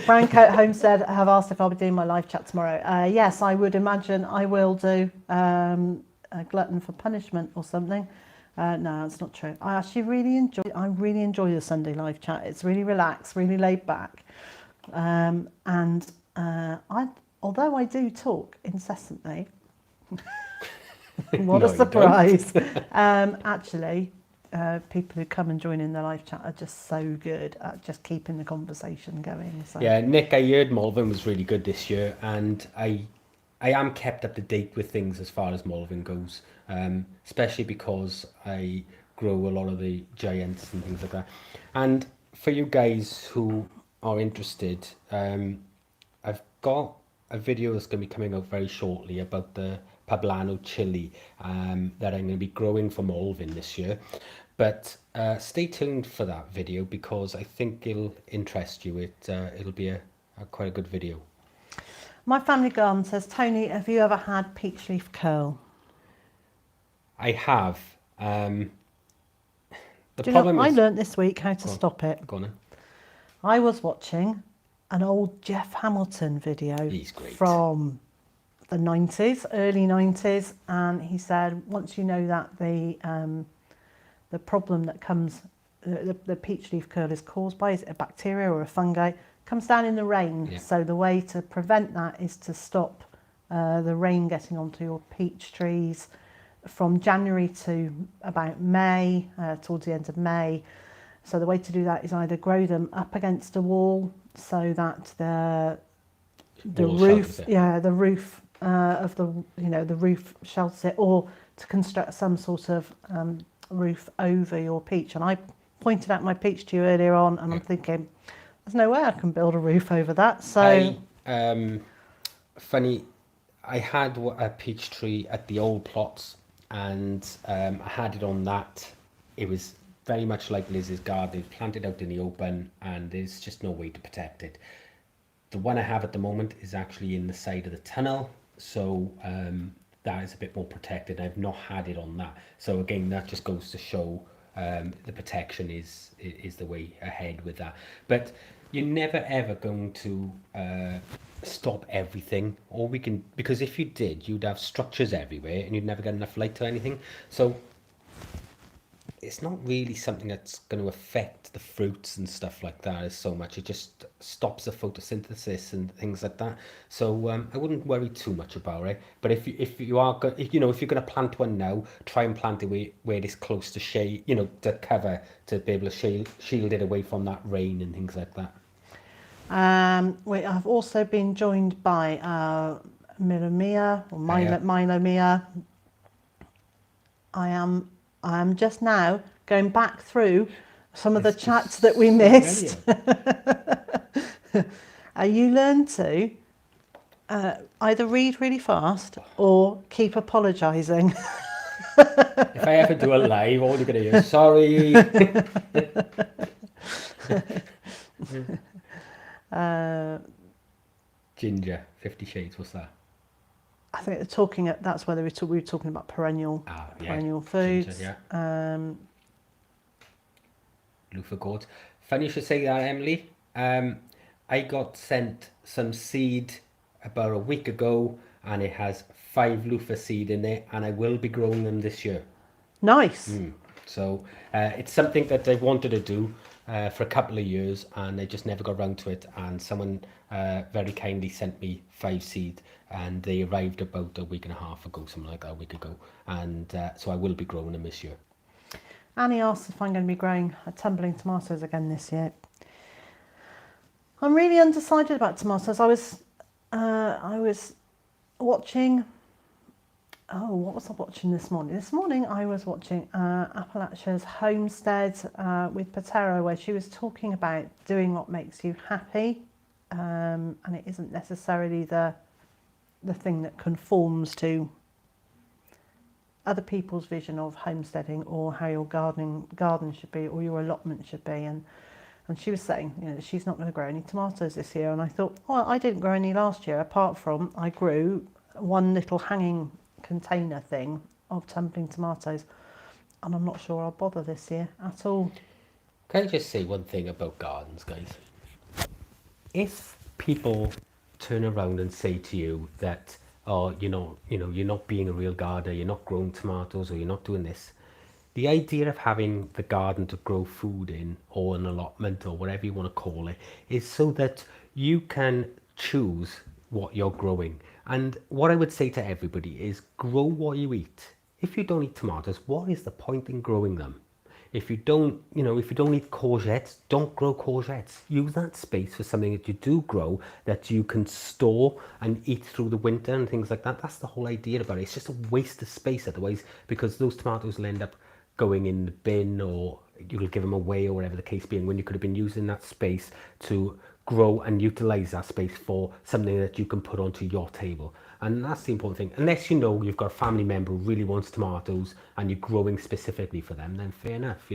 Browncoat Homestead have asked if I'll be doing my live chat tomorrow. Yes, I would imagine I will do a glutton for punishment or something. No, it's not true. I actually really enjoy the Sunday live chat. It's really relaxed, really laid back. Although I do talk incessantly, what a surprise. Actually, people who come and join in the live chat are just so good at just keeping the conversation going. So. Yeah, Nick, I heard Malvern was really good this year, and I am kept up to date with things as far as Malvern goes, especially because I grow a lot of the giants and things like that. And for you guys who are interested, I've got a video that's going to be coming out very shortly about the Poblano chili that I'm going to be growing for Malvern this year. But stay tuned for that video, because I think it'll interest you. It'll be a quite a good video. My family garden says, Tony, have you ever had peach leaf curl? I have. I learnt this week how to stop it. Go on then. I was watching an old Jeff Hamilton video. He's great. From the 90s, early 90s, and he said once you know that the problem that comes, the peach leaf curl is caused by, is it a bacteria or a fungi, comes down in the rain. Yeah. So the way to prevent that is to stop the rain getting onto your peach trees from January to about May, towards the end of May. So the way to do that is either grow them up against a wall so that the roof of the roof shelters it, or to construct some sort of roof over your peach. And I pointed out my peach to you earlier on, and I'm thinking, there's no way I can build a roof over that. So funny, I had a peach tree at the old plots, and I had it on that. It was very much like Liz's garden. It's planted out in the open, and there's just no way to protect it. The one I have at the moment is actually in the side of the tunnel, so that is a bit more protected. I've not had it on that. So again, that just goes to show the protection is the way ahead with that. But you're never ever going to stop everything, or because if you did, you'd have structures everywhere and you'd never get enough light or anything. So it's not really something that's going to affect the fruits and stuff like that as so much. It just stops the photosynthesis and things like that. So I wouldn't worry too much about it. But if you're going to plant one now, try and plant it where it is close to shade, to cover, to be able to shield it away from that rain and things like that. I've also been joined by Milomia or Milomia. I am just now going back through some of the chats that we missed. You learn to either read really fast or keep apologising. If I ever do a live, all you're going to hear is, sorry. Ginger, 50 Shades, what's that? I think that's whether we were talking about perennial foods. Ginger, yeah. Loofah gourds. Funny you should say that, Emily. I got sent some seed about a week ago, and it has 5 loofah seed in there, and I will be growing them this year. Nice. So it's something that I've wanted to do for a couple of years, and I just never got around to it. And someone very kindly sent me 5 seed, and they arrived about a week and a half ago, something like that, a week ago. And so I will be growing them this year. Annie asked if I'm going to be growing tumbling tomatoes again this year. I'm really undecided about tomatoes. I was watching. Oh, what was I watching this morning? This morning I was watching Appalachia's Homestead with Patero, where she was talking about doing what makes you happy, and it isn't necessarily the thing that conforms to other people's vision of homesteading or how your garden should be or your allotment should be. And she was saying, you know, she's not going to grow any tomatoes this year. And I thought, well, I didn't grow any last year, apart from I grew one little hanging container thing of tumbling tomatoes, and I'm not sure I'll bother this year at all. Can I just say one thing about gardens, guys? If people turn around and say to you that, oh, you're not being a real gardener, you're not growing tomatoes, or you're not doing this, the idea of having the garden to grow food in, or an allotment, or whatever you want to call it, is so that you can choose what you're growing. And what I would say to everybody is grow what you eat. If you don't eat tomatoes, what is the point in growing them? If you don't eat courgettes, don't grow courgettes. Use that space for something that you do grow, that you can store and eat through the winter and things like that. That's the whole idea about it. It's just a waste of space otherwise, because those tomatoes will end up going in the bin, or you'll give them away, or whatever the case being, when you could have been using that space to grow and utilize that space for something that you can put onto your table. And that's the important thing. Unless you've got a family member who really wants tomatoes and you're growing specifically for them, then fair enough,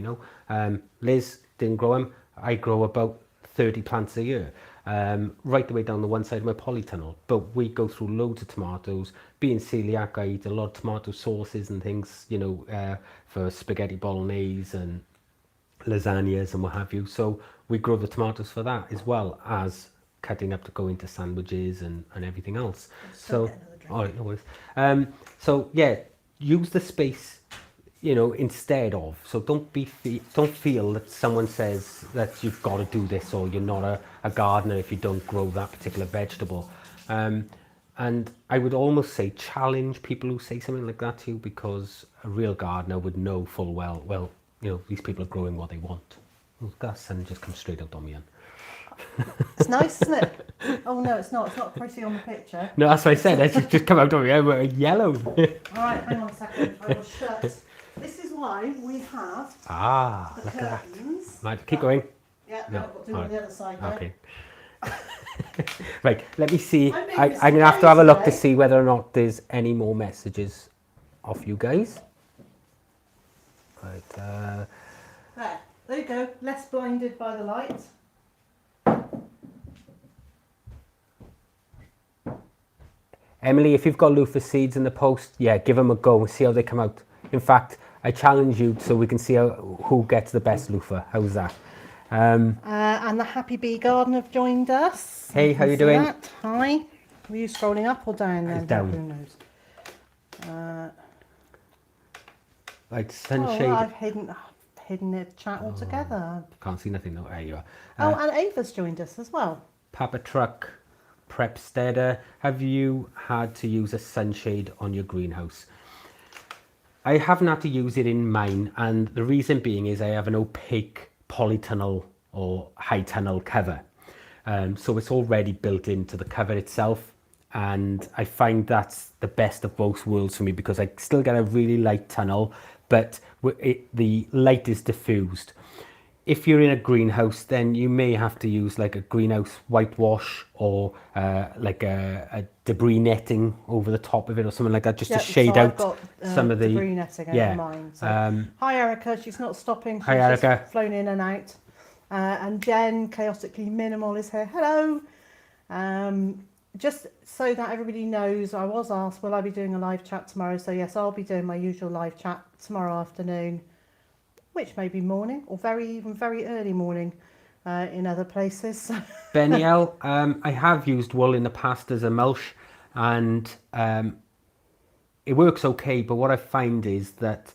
Liz didn't grow them. I grow about 30 plants a year, right the way down the one side of my polytunnel. But we go through loads of tomatoes. Being celiac, I eat a lot of tomato sauces and things, for spaghetti bolognese and lasagnas and what have you. So we grow the tomatoes for that, as well as cutting up to go into sandwiches and everything else. So, all right, no worries. So yeah, use the space, instead of. So don't feel that someone says that you've got to do this, or you're not a gardener if you don't grow that particular vegetable. And I would almost say challenge people who say something like that to you, because a real gardener would know full well, these people are growing what they want. That sun just comes straight out on me. It's nice, isn't it? Oh no, it's not. It's not pretty on the picture. No, that's what I said. It's just come out on me. I'm yellow. All right, hang on a second. I will shut. This is why we have the look curtains. at that. Right, keep going. Yeah, no, I've got to do it on the other side now. Okay. Right, let me see. I'm this going to have to have a look to today. see whether or not there's any more messages off you guys. Right. There you go. Less blinded by the light. Emily, if you've got loofah seeds in the post, yeah, give them a go and see how they come out. In fact, I challenge you so we can see who gets the best loofah. How's that? And the Happy Bee Garden have joined us. Hey, how you doing? That. Hi. Were you scrolling up or down there? Down. Who knows? Like sunshade. I've hidden the chat altogether. Can't see nothing though. There you are. And Ava's joined us as well. Papa Truck, Prepsteader, have you had to use a sunshade on your greenhouse? I haven't had to use it in mine, and the reason being is I have an opaque polytunnel or high tunnel cover. So it's already built into the cover itself, and I find that's the best of both worlds for me, because I still get a really light tunnel, but the light is diffused. If you're in a greenhouse, then you may have to use like a greenhouse whitewash, or like a debris netting over the top of it, or something like that, just to shade out some of the debris netting over mine. So. Hi Erica, she's not stopping. She's just flown in and out. And Jen, Chaotically Minimal, is here. Hello. Just so that everybody knows, I was asked, will I be doing a live chat tomorrow? So yes, I'll be doing my usual live chat tomorrow afternoon, which may be morning, or very early morning in other places. Perennial, I have used wool in the past as a mulch, and it works okay, but what I find is that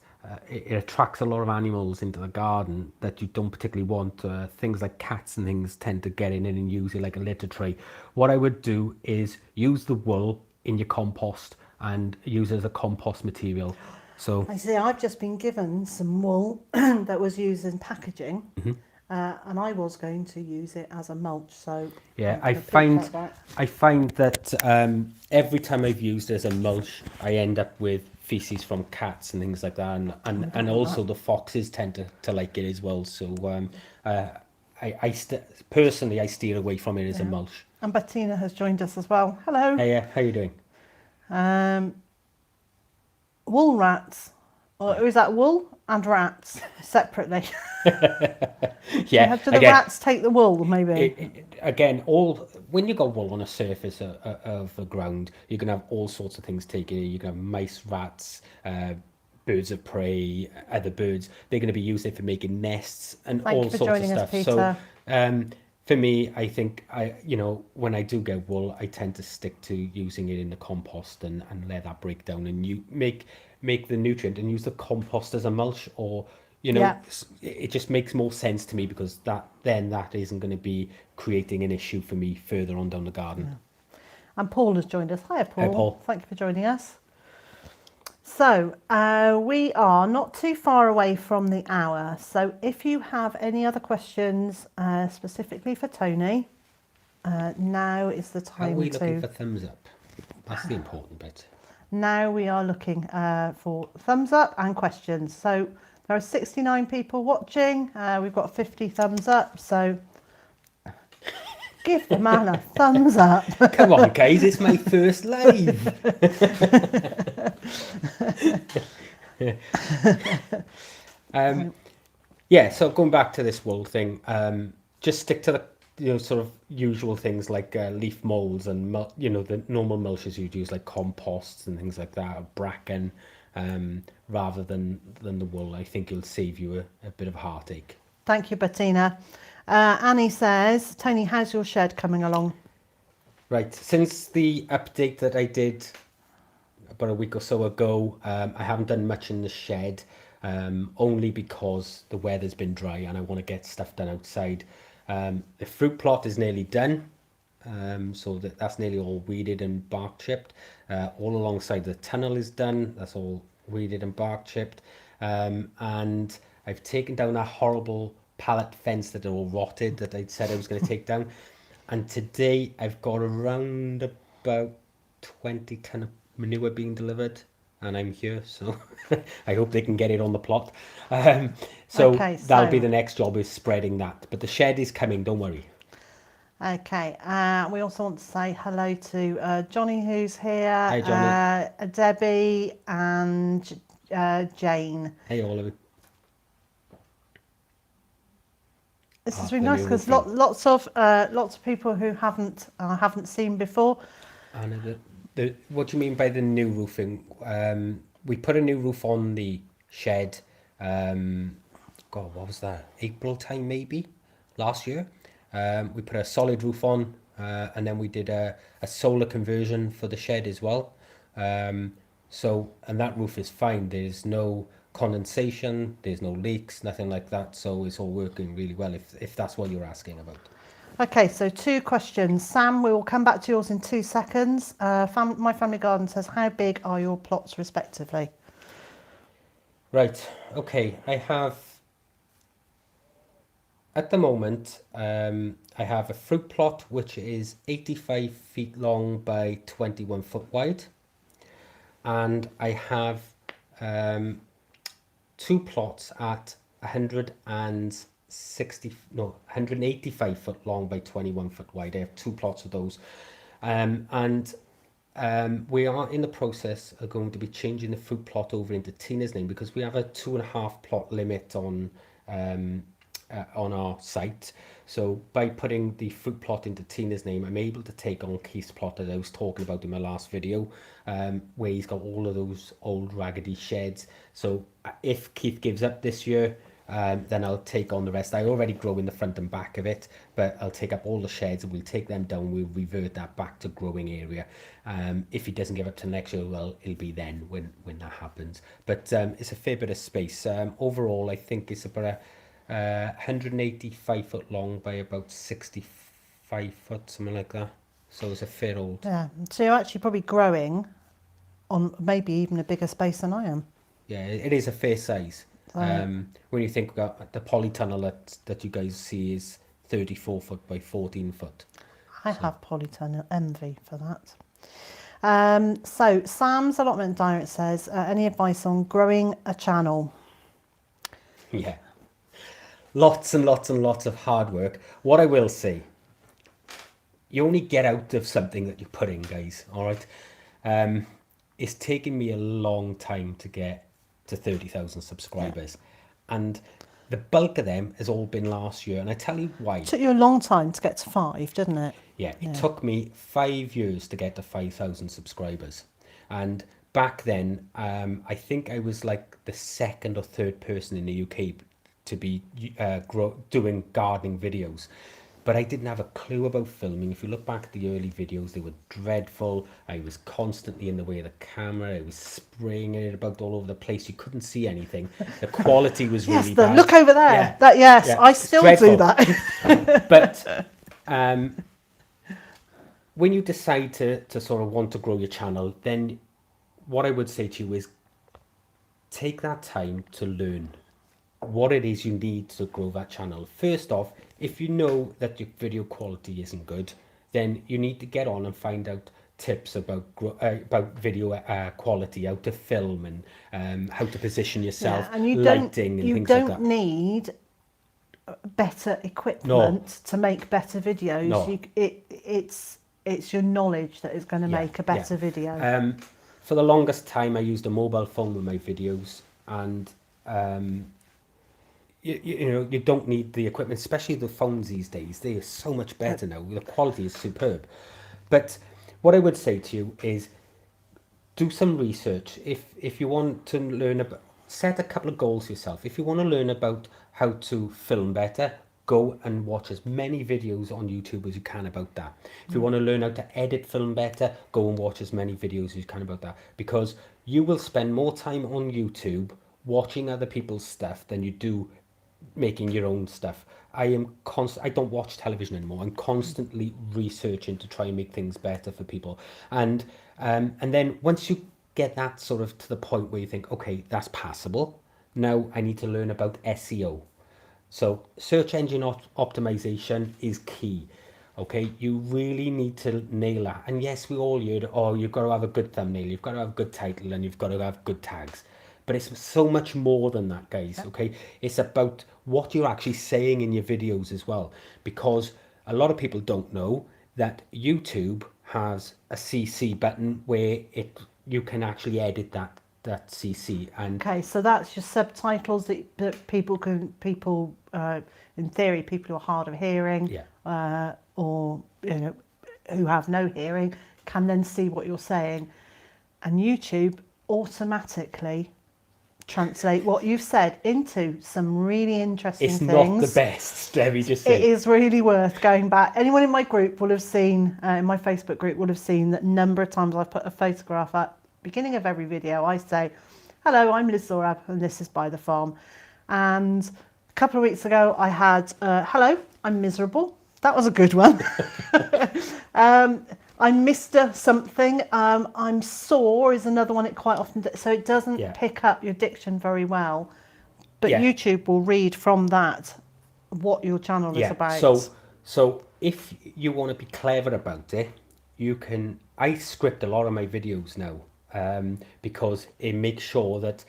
it attracts a lot of animals into the garden that you don't particularly want. Things like cats and things tend to get in it and use it like a litter tray. What I would do is use the wool in your compost and use it as a compost material. So I see, I've just been given some wool that was used in packaging, and I was going to use it as a mulch. So yeah, I'm gonna pick that. I find that every time I've used it as a mulch, I end up with feces from cats and things like that, and also the foxes tend to like it as well. So personally I steer away from it as a mulch. And Bettina has joined us as well. Hello. Hey, how you doing? Wool rats, or is that wool and rats separately? Yeah, Do the rats take the wool, maybe? Again, when you got wool on a surface of the ground, you can have all sorts of things taken. You can have mice, rats, birds of prey, other birds. They're going to be used for making nests and all sorts of stuff. So for me, I think when I do get wool, I tend to stick to using it in the compost and let that break down, and you make the nutrient and use the compost as a mulch, or it just makes more sense to me, because that isn't going to be creating an issue for me further on down the garden. Yeah. And Paul has joined us. Hi, Paul. Hi, Paul. Thank you for joining us. So we are not too far away from the hour. So if you have any other questions specifically for Tony, now is the time. Are we looking for thumbs up? That's the important bit. Now we are looking for thumbs up and questions. So there are 69 people watching. We've got 50 thumbs up. So give the man a thumbs up. Come on, guys, it's my first live. So going back to this wool thing, just stick to the sort of usual things like leaf molds and the normal mulches you'd use, like composts and things like that, or bracken, rather than the wool. I think it'll save you a bit of heartache. Thank you, Bettina. Annie says, Tony, how's your shed coming along? Right, since the update that I did about a week or so ago, I haven't done much in the shed, only because the weather's been dry and I want to get stuff done outside. The fruit plot is nearly done, so that's nearly all weeded and bark chipped. All alongside the tunnel is done, that's all weeded and bark chipped. And I've taken down that horrible pallet fence that are all rotted that I said I was going to take down. And today I've got around about 20 ton of manure being delivered, and I'm here, so I hope they can get it on the plot. So that'll be the next job, is spreading that. But the shed is coming, don't worry. Okay, we also want to say hello to Johnny, who's here. Hi, Johnny. Debbie and Jane. Hey, all of you. This is really nice, because lots of people who haven't seen before. And what do you mean by the new roofing? We put a new roof on the shed. God, what was that? April time, maybe last year. We put a solid roof on, and then we did a solar conversion for the shed as well. And that roof is fine. There's no condensation, there's no leaks, nothing like that. So it's all working really well, if that's what you're asking about. Okay, so 2 questions. Sam, we will come back to yours in 2 seconds. My Family Garden says, how big are your plots respectively? Right, okay. I have, at the moment, I have a fruit plot which is 85 feet long by 21 foot wide. And I have 2 plots at 185 foot long by 21 foot wide. I have 2 plots of those. We are in the process of going to be changing the fruit plot over into Tina's name, because we have a 2.5 plot limit on our site. So by putting the fruit plot into Tina's name, I'm able to take on Keith's plot that I was talking about in my last video, where he's got all of those old raggedy sheds. So if Keith gives up this year, then I'll take on the rest. I already grow in the front and back of it, but I'll take up all the sheds and we'll take them down. We'll revert that back to growing area. If he doesn't give up till next year, well, it'll be then when that happens. But it's a fair bit of space. Overall, I think it's about 185 foot long by about 65 foot, something like that. So it's a fair old. Yeah. So you're actually probably growing on maybe even a bigger space than I am. Yeah, it is a fair size. When you think about the polytunnel that you guys see is 34 foot by 14 foot. I have polytunnel envy for that. So Sam's allotment diary says, any advice on growing a channel? Yeah. Lots and lots and lots of hard work. What I will say, you only get out of something that you put in, guys, all right? It's taken me a long time to get to 30,000 subscribers. And the bulk of them has all been last year. And I tell you why. It took you a long time to get to 5, didn't it? Yeah, it took me 5 years to get to 5,000 subscribers. And back then, I think I was like the second or third person in the UK to be doing gardening videos. But I didn't have a clue about filming. If you look back at the early videos, they were dreadful. I was constantly in the way of the camera. I was spraying it about all over the place. You couldn't see anything. The quality was really bad. Look over there. Yeah. I still do that. But when you decide to sort of want to grow your channel, then what I would say to you is take that time to learn what it is you need to grow that channel. First off, if you know that your video quality isn't good, then you need to get on and find out tips about video quality, how to film and how to position yourself, and you lighting and things like that. You don't need better equipment to make better videos. No. It's your knowledge that is going to make a better video. For the longest time, I used a mobile phone with my videos, and you don't need the equipment, especially the phones these days. They are so much better now. The quality is superb. But what I would say to you is do some research. If you want to learn about, set a couple of goals yourself. If you want to learn about how to film better, go and watch as many videos on YouTube as you can about that. If you want to learn how to edit film better, go and watch as many videos as you can about that. Because you will spend more time on YouTube watching other people's stuff than you do making your own stuff. I don't watch television anymore. I'm constantly researching to try and make things better for people. And then once you get that sort of to the point where you think, okay, that's passable, now I need to learn about SEO. So search engine optimization is key. Okay, you really need to nail that. And yes, we all heard, oh, you've got to have a good thumbnail, you've got to have a good title, and you've got to have good tags. But it's so much more than that, guys, okay? It's about what you're actually saying in your videos as well. Because a lot of people don't know that YouTube has a CC button where you can actually edit that CC. And okay, so that's your subtitles that people in theory, people who are hard of hearing, or who have no hearing, can then see what you're saying, and YouTube automatically translate what you've said into some really interesting things. It's not the best, Debbie, just say. It is really worth going back. Anyone in my group will have seen, in my Facebook group, will have seen that number of times I've put a photograph at the beginning of every video. I say, hello, I'm Liz Zorab, and this is Byther Farm. And a couple of weeks ago, I had, hello, I'm miserable. That was a good one. I'm Mr. something. I'm sore is another one. It quite often so it doesn't pick up your diction very well, but YouTube will read from that what your channel is about. So if you want to be clever about it, you can. I script a lot of my videos now because it makes sure that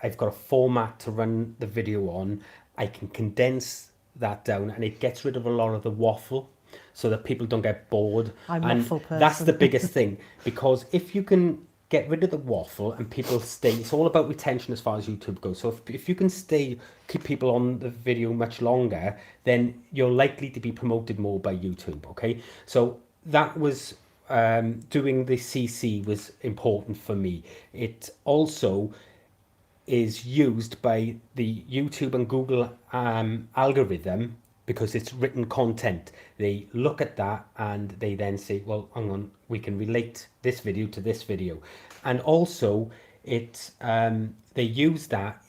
I've got a format to run the video on. I can condense that down, and it gets rid of a lot of the waffle, so that people don't get bored. I'm a waffle person. That's the biggest thing, because if you can get rid of the waffle and people stay, it's all about retention as far as YouTube goes. So if you can keep people on the video much longer, then you're likely to be promoted more by YouTube. Okay, so that was doing the CC was important for me. It also is used by the YouTube and Google algorithm because it's written content. They look at that and they then say, well, hang on, we can relate this video to this video. And also they use that.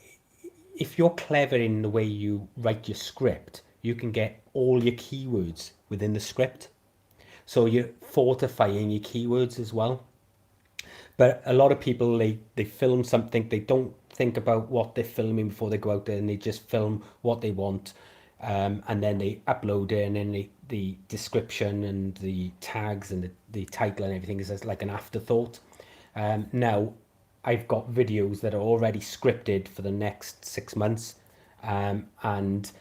If you're clever in the way you write your script, you can get all your keywords within the script. So you're fortifying your keywords as well. But a lot of people, they film something, they don't think about what they're filming before they go out there, and they just film what they want. And then they upload it, and then the description and the tags and the title and everything is like an afterthought. Now, I've got videos that are already scripted for the next 6 months. And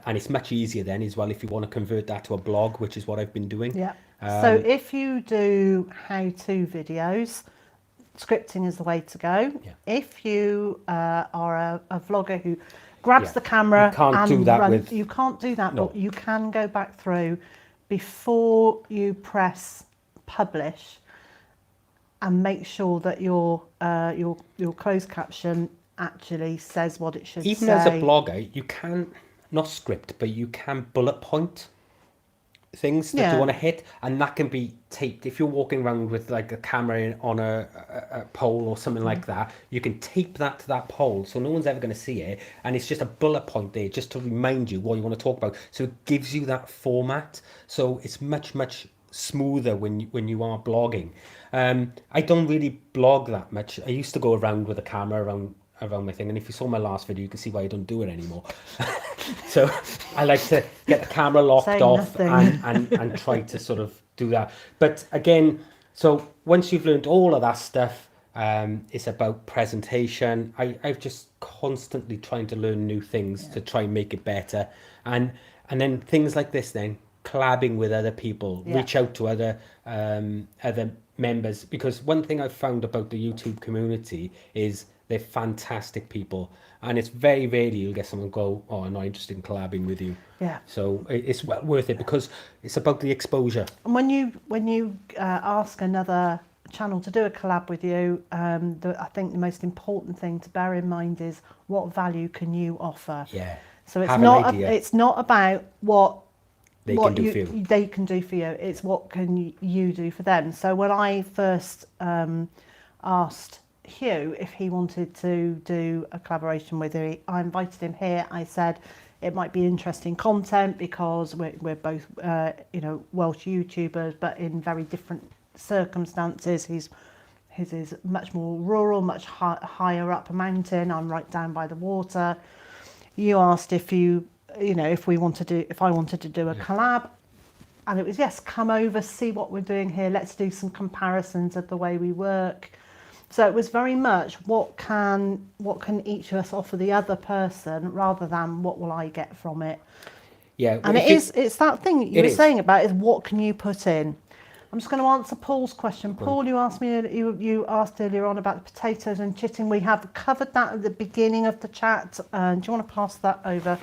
it's much easier then as well if you want to convert that to a blog, which is what I've been doing. Yeah. So if you do how-to videos, scripting is the way to go. Yeah. If you are a vlogger who grabs the camera you can't do that you can't do that, No. but you can go back through before you press publish and make sure that your closed caption actually says what it should say. Even as a blogger, you can not script, but you can bullet point things that you want to hit, and that can be taped. If you're walking around with like a camera on a pole or something like that, you can tape that to that pole so no one's ever going to see it, and it's just a bullet point there just to remind you what you want to talk about. So it gives you that format, so it's much smoother when you are blogging. I don't really blog that much. I used to go around with a camera around my thing, and if you saw my last video, you can see why I don't do it anymore. So I like to get the camera locked off and try to sort of do that. But again, so once you've learned all of that stuff, it's about presentation. I've just constantly trying to learn new things to try and make it better, and then things like this, then collabing with other people, reach out to other members, because one thing I've found about the YouTube community is they're fantastic people, and it's very rarely you'll get someone go, oh, I'm not interested in collabing with you. Yeah. So it's well worth it because it's about the exposure. And when you ask another channel to do a collab with you, I think the most important thing to bear in mind is what value can you offer. Yeah. So it's not about what they can do for you. They can do for you. It's what can you do for them. So when I first asked Hugh if he wanted to do a collaboration with me, I invited him here. I said it might be interesting content because we're both Welsh YouTubers, but in very different circumstances. His is much more rural, much higher up a mountain. I'm right down by the water. You asked if I wanted to do a collab, and it was yes, come over, see what we're doing here. Let's do some comparisons of the way we work. So it was very much what can each of us offer the other person, rather than what will I get from it. Yeah, and it's that thing that you were saying about is what can you put in. I'm just going to answer Paul's question. Paul, you asked earlier on about the potatoes and chitting. We have covered that at the beginning of the chat. Do you want to pass that over?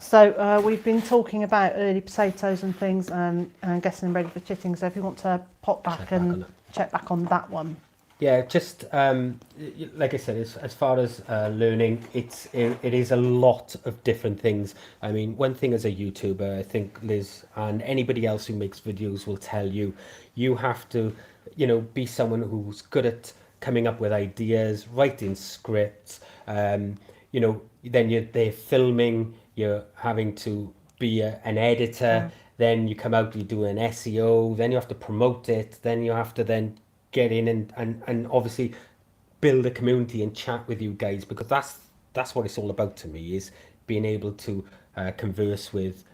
So we've been talking about early potatoes and things, and getting them ready for chitting. So if you want to pop back and check back on that one. Yeah, just like I said, as far as learning, it is a lot of different things. I mean, one thing as a YouTuber, I think Liz and anybody else who makes videos will tell you, you have to, be someone who's good at coming up with ideas, writing scripts. Then they're filming. You're having to be an editor. Then you come out, you do an SEO. Then you have to promote it. Then you have to then get in and obviously build a community and chat with you guys, because that's what it's all about to me, is being able to converse with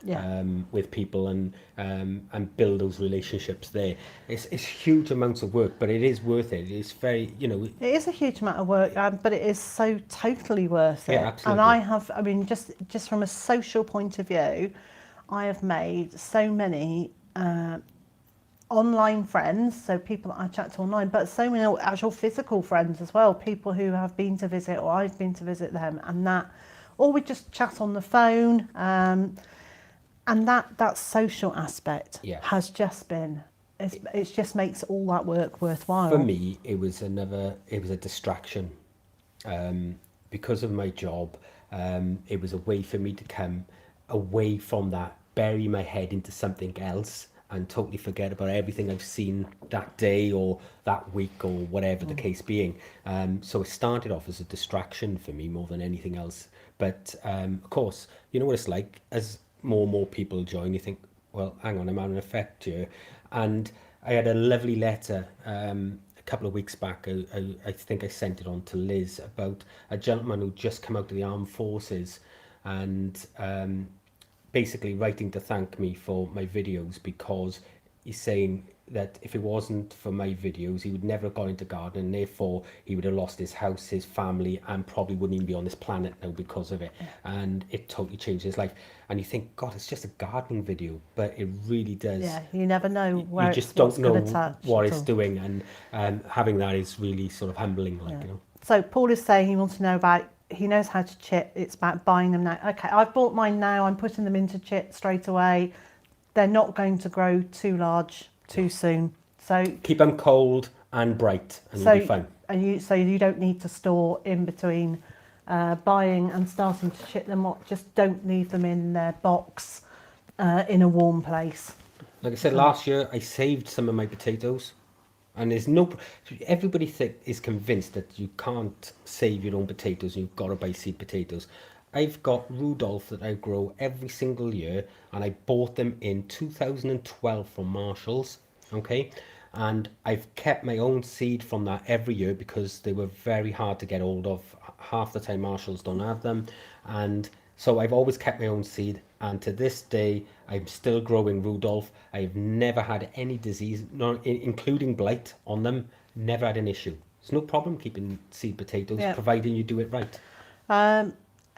people and build those relationships there. It's huge amounts of work, but it is worth it. It's very, it is a huge amount of work, but it is so totally worth it. Yeah, absolutely. And just from a social point of view, I have made so many online friends, so people that I chat to online, but so many actual physical friends as well, people who have been to visit or I've been to visit them, or we just chat on the phone, and that social aspect has just been, it just makes all that work worthwhile. For me, it was a distraction. because of my job, it was a way for me to come away from that, bury my head into something else and totally forget about everything I've seen that day or that week or whatever the case being. So it started off as a distraction for me more than anything else. But of course, you know what it's like, as more and more people join, you think, well, hang on, I'm having an effect here. And I had a lovely letter a couple of weeks back. I think I sent it on to Liz, about a gentleman who just come out of the armed forces and basically writing to thank me for my videos, because he's saying that if it wasn't for my videos, he would never have gone into gardening, and therefore he would have lost his house, his family, and probably wouldn't even be on this planet now because of it. And it totally changed his life. And you think, God, it's just a gardening video, but it really does. Yeah, you never know where You just don't know touch what at it's all. doing, and having that is really sort of humbling, like, you know. So Paul is saying he wants to know about, he knows how to chit, it's about buying them now. Okay, I've bought mine now, I'm putting them into chit straight away. They're not going to grow too large too soon. So keep them cold and bright, and you'll be fine. And you don't need to store in between buying and starting to chit them up. Just don't leave them in their box in a warm place. Like I said, last year I saved some of my potatoes, and there's no, everybody is convinced that you can't save your own potatoes and you've got to buy seed potatoes. I've got Rudolph that I grow every single year, and I bought them in 2012 from Marshall's, okay? And I've kept my own seed from that every year because they were very hard to get hold of. Half the time Marshall's don't have them, and so I've always kept my own seed, and to this day I'm still growing Rudolph. I've never had any disease, including blight on them. Never had an issue. There's no problem keeping seed potatoes, providing you do it right.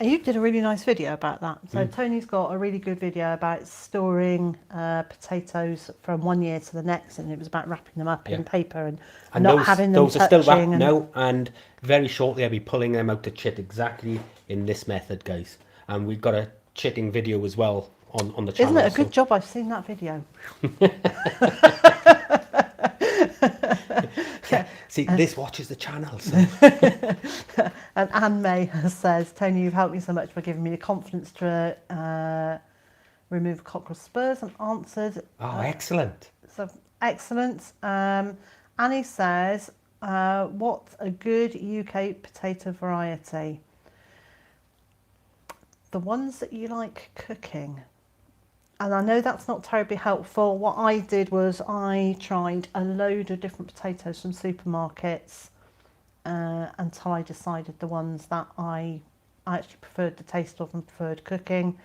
And you did a really nice video about that. So Tony's got a really good video about storing potatoes from one year to the next, and it was about wrapping them up in paper and not having them touching. Those are still wrapped and now, and very shortly I'll be pulling them out to chit exactly in this method, guys. And we've got a chitting video as well on the channel. Isn't it a good job I've seen that video? See, Liz watches the channel. So. And Anne May says, Tony, you've helped me so much by giving me the confidence to remove cockroach spurs, and answered. Oh, excellent. So excellent. Annie says, what's a good UK potato variety? The ones that you like cooking. And I know that's not terribly helpful. What I did was I tried a load of different potatoes from supermarkets until I decided the ones that I actually preferred the taste of and preferred cooking,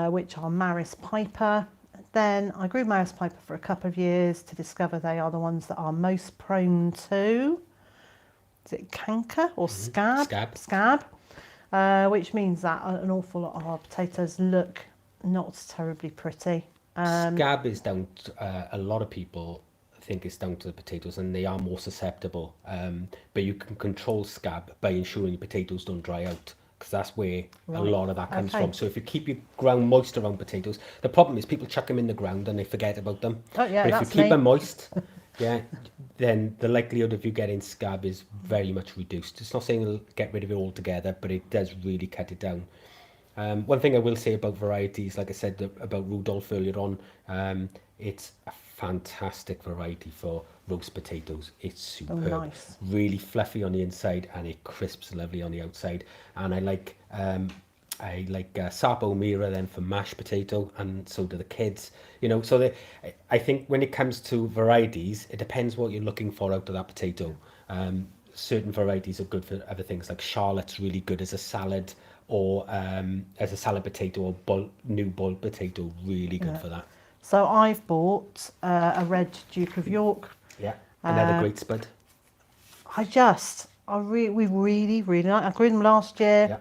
which are Maris Piper. Then I grew Maris Piper for a couple of years to discover they are the ones that are most prone to, is it canker or scab? Scab. Which means that an awful lot of our potatoes look not terribly pretty. Scab is down to, a lot of people think it's down to the potatoes, and they are more susceptible. But you can control scab by ensuring your potatoes don't dry out, because that's where a lot of that comes from. So if you keep your ground moist around potatoes, the problem is people chuck them in the ground and they forget about them. Oh yeah, but if you keep them moist, then the likelihood of you getting scab is very much reduced. It's not saying it'll get rid of it altogether, but it does really cut it down. One thing I will say about varieties, like I said about Rudolph earlier on, it's a fantastic variety for roast potatoes. It's superb. Oh, nice. Really fluffy on the inside, and it crisps lovely on the outside. And I like Sapo Mira then for mashed potato, and so do the kids. You know, so I think when it comes to varieties, it depends what you're looking for out of that potato. Certain varieties are good for other things, like Charlotte's really good as a salad, or as a salad potato, or new boiled potato, really good for that. So I've bought a red Duke of York. Yeah, another great spud. We really like. I grew them last year.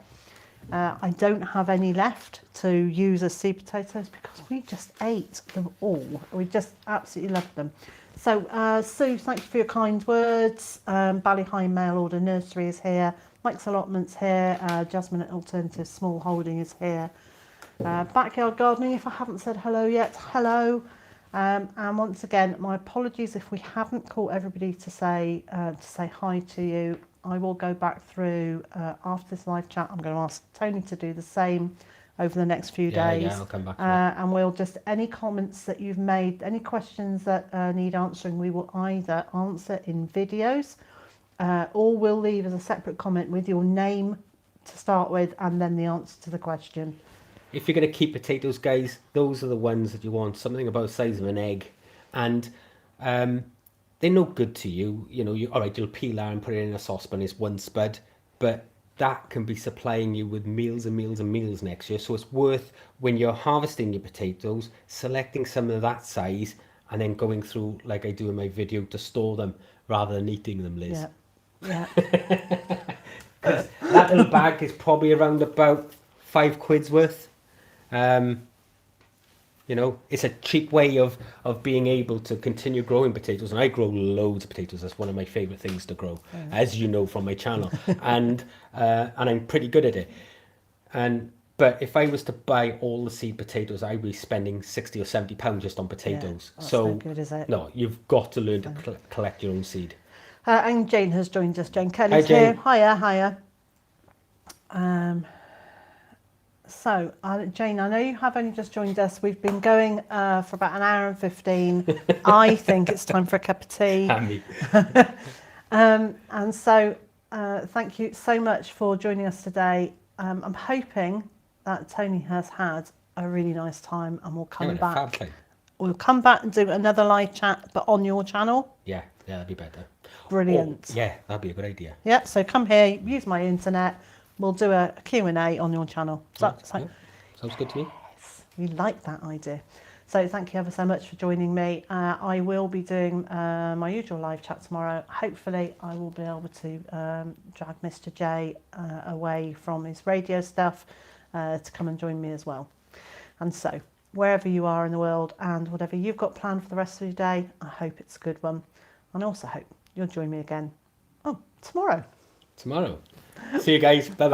Yeah. I don't have any left to use as seed potatoes because we just ate them all. We just absolutely loved them. So Sue, thank you for your kind words. Ballyhigh Mail Order Nursery is here. Mike's Allotments here. Jasmine at Alternative Smallholding is here. Backyard Gardening, if I haven't said hello yet, hello. And once again, my apologies if we haven't caught everybody to say hi to you. I will go back through after this live chat. I'm going to ask Tony to do the same over the next few days. Yeah, I'll come back to that. And we'll just, any comments that you've made, any questions that need answering, we will either answer in videos or we'll leave as a separate comment with your name to start with and then the answer to the question. If you're going to keep potatoes, guys, those are the ones that you want, something about the size of an egg. And they're no good to you. You know, all right, you'll peel that and put it in a saucepan, it's one spud, but that can be supplying you with meals and meals and meals next year. So it's worth, when you're harvesting your potatoes, selecting some of that size and then going through, like I do in my video, to store them rather than eating them, Liz. Yeah. Because that little bag is probably around about £5 worth. You know, it's a cheap way of being able to continue growing potatoes. And I grow loads of potatoes. That's one of my favourite things to grow, as you know from my channel. And I'm pretty good at it. But if I was to buy all the seed potatoes, I'd be spending £60 or £70 just on potatoes. That's so no good, is it? No, you've got to learn to collect your own seed. And Jane has joined us. Jane Kelly's Hi, Jane. here. Hiya. So, Jane, I know you have only just joined us. We've been going for about an hour and 15. I think it's time for a cup of tea. And so, thank you so much for joining us today. I'm hoping that Tony has had a really nice time and we'll come back. We'll come back and do another live chat, but on your channel. Yeah, that'd be better. Brilliant. Yeah, that'd be a good idea. Yeah, so come here, use my internet. We'll do a Q&A on your channel. Sounds good to me. Yes, we like that idea. So thank you ever so much for joining me. I will be doing my usual live chat tomorrow. Hopefully I will be able to drag Mr. J away from his radio stuff to come and join me as well. And so wherever you are in the world and whatever you've got planned for the rest of your day, I hope it's a good one. And I also hope you'll join me again tomorrow. See you guys. Bye-bye.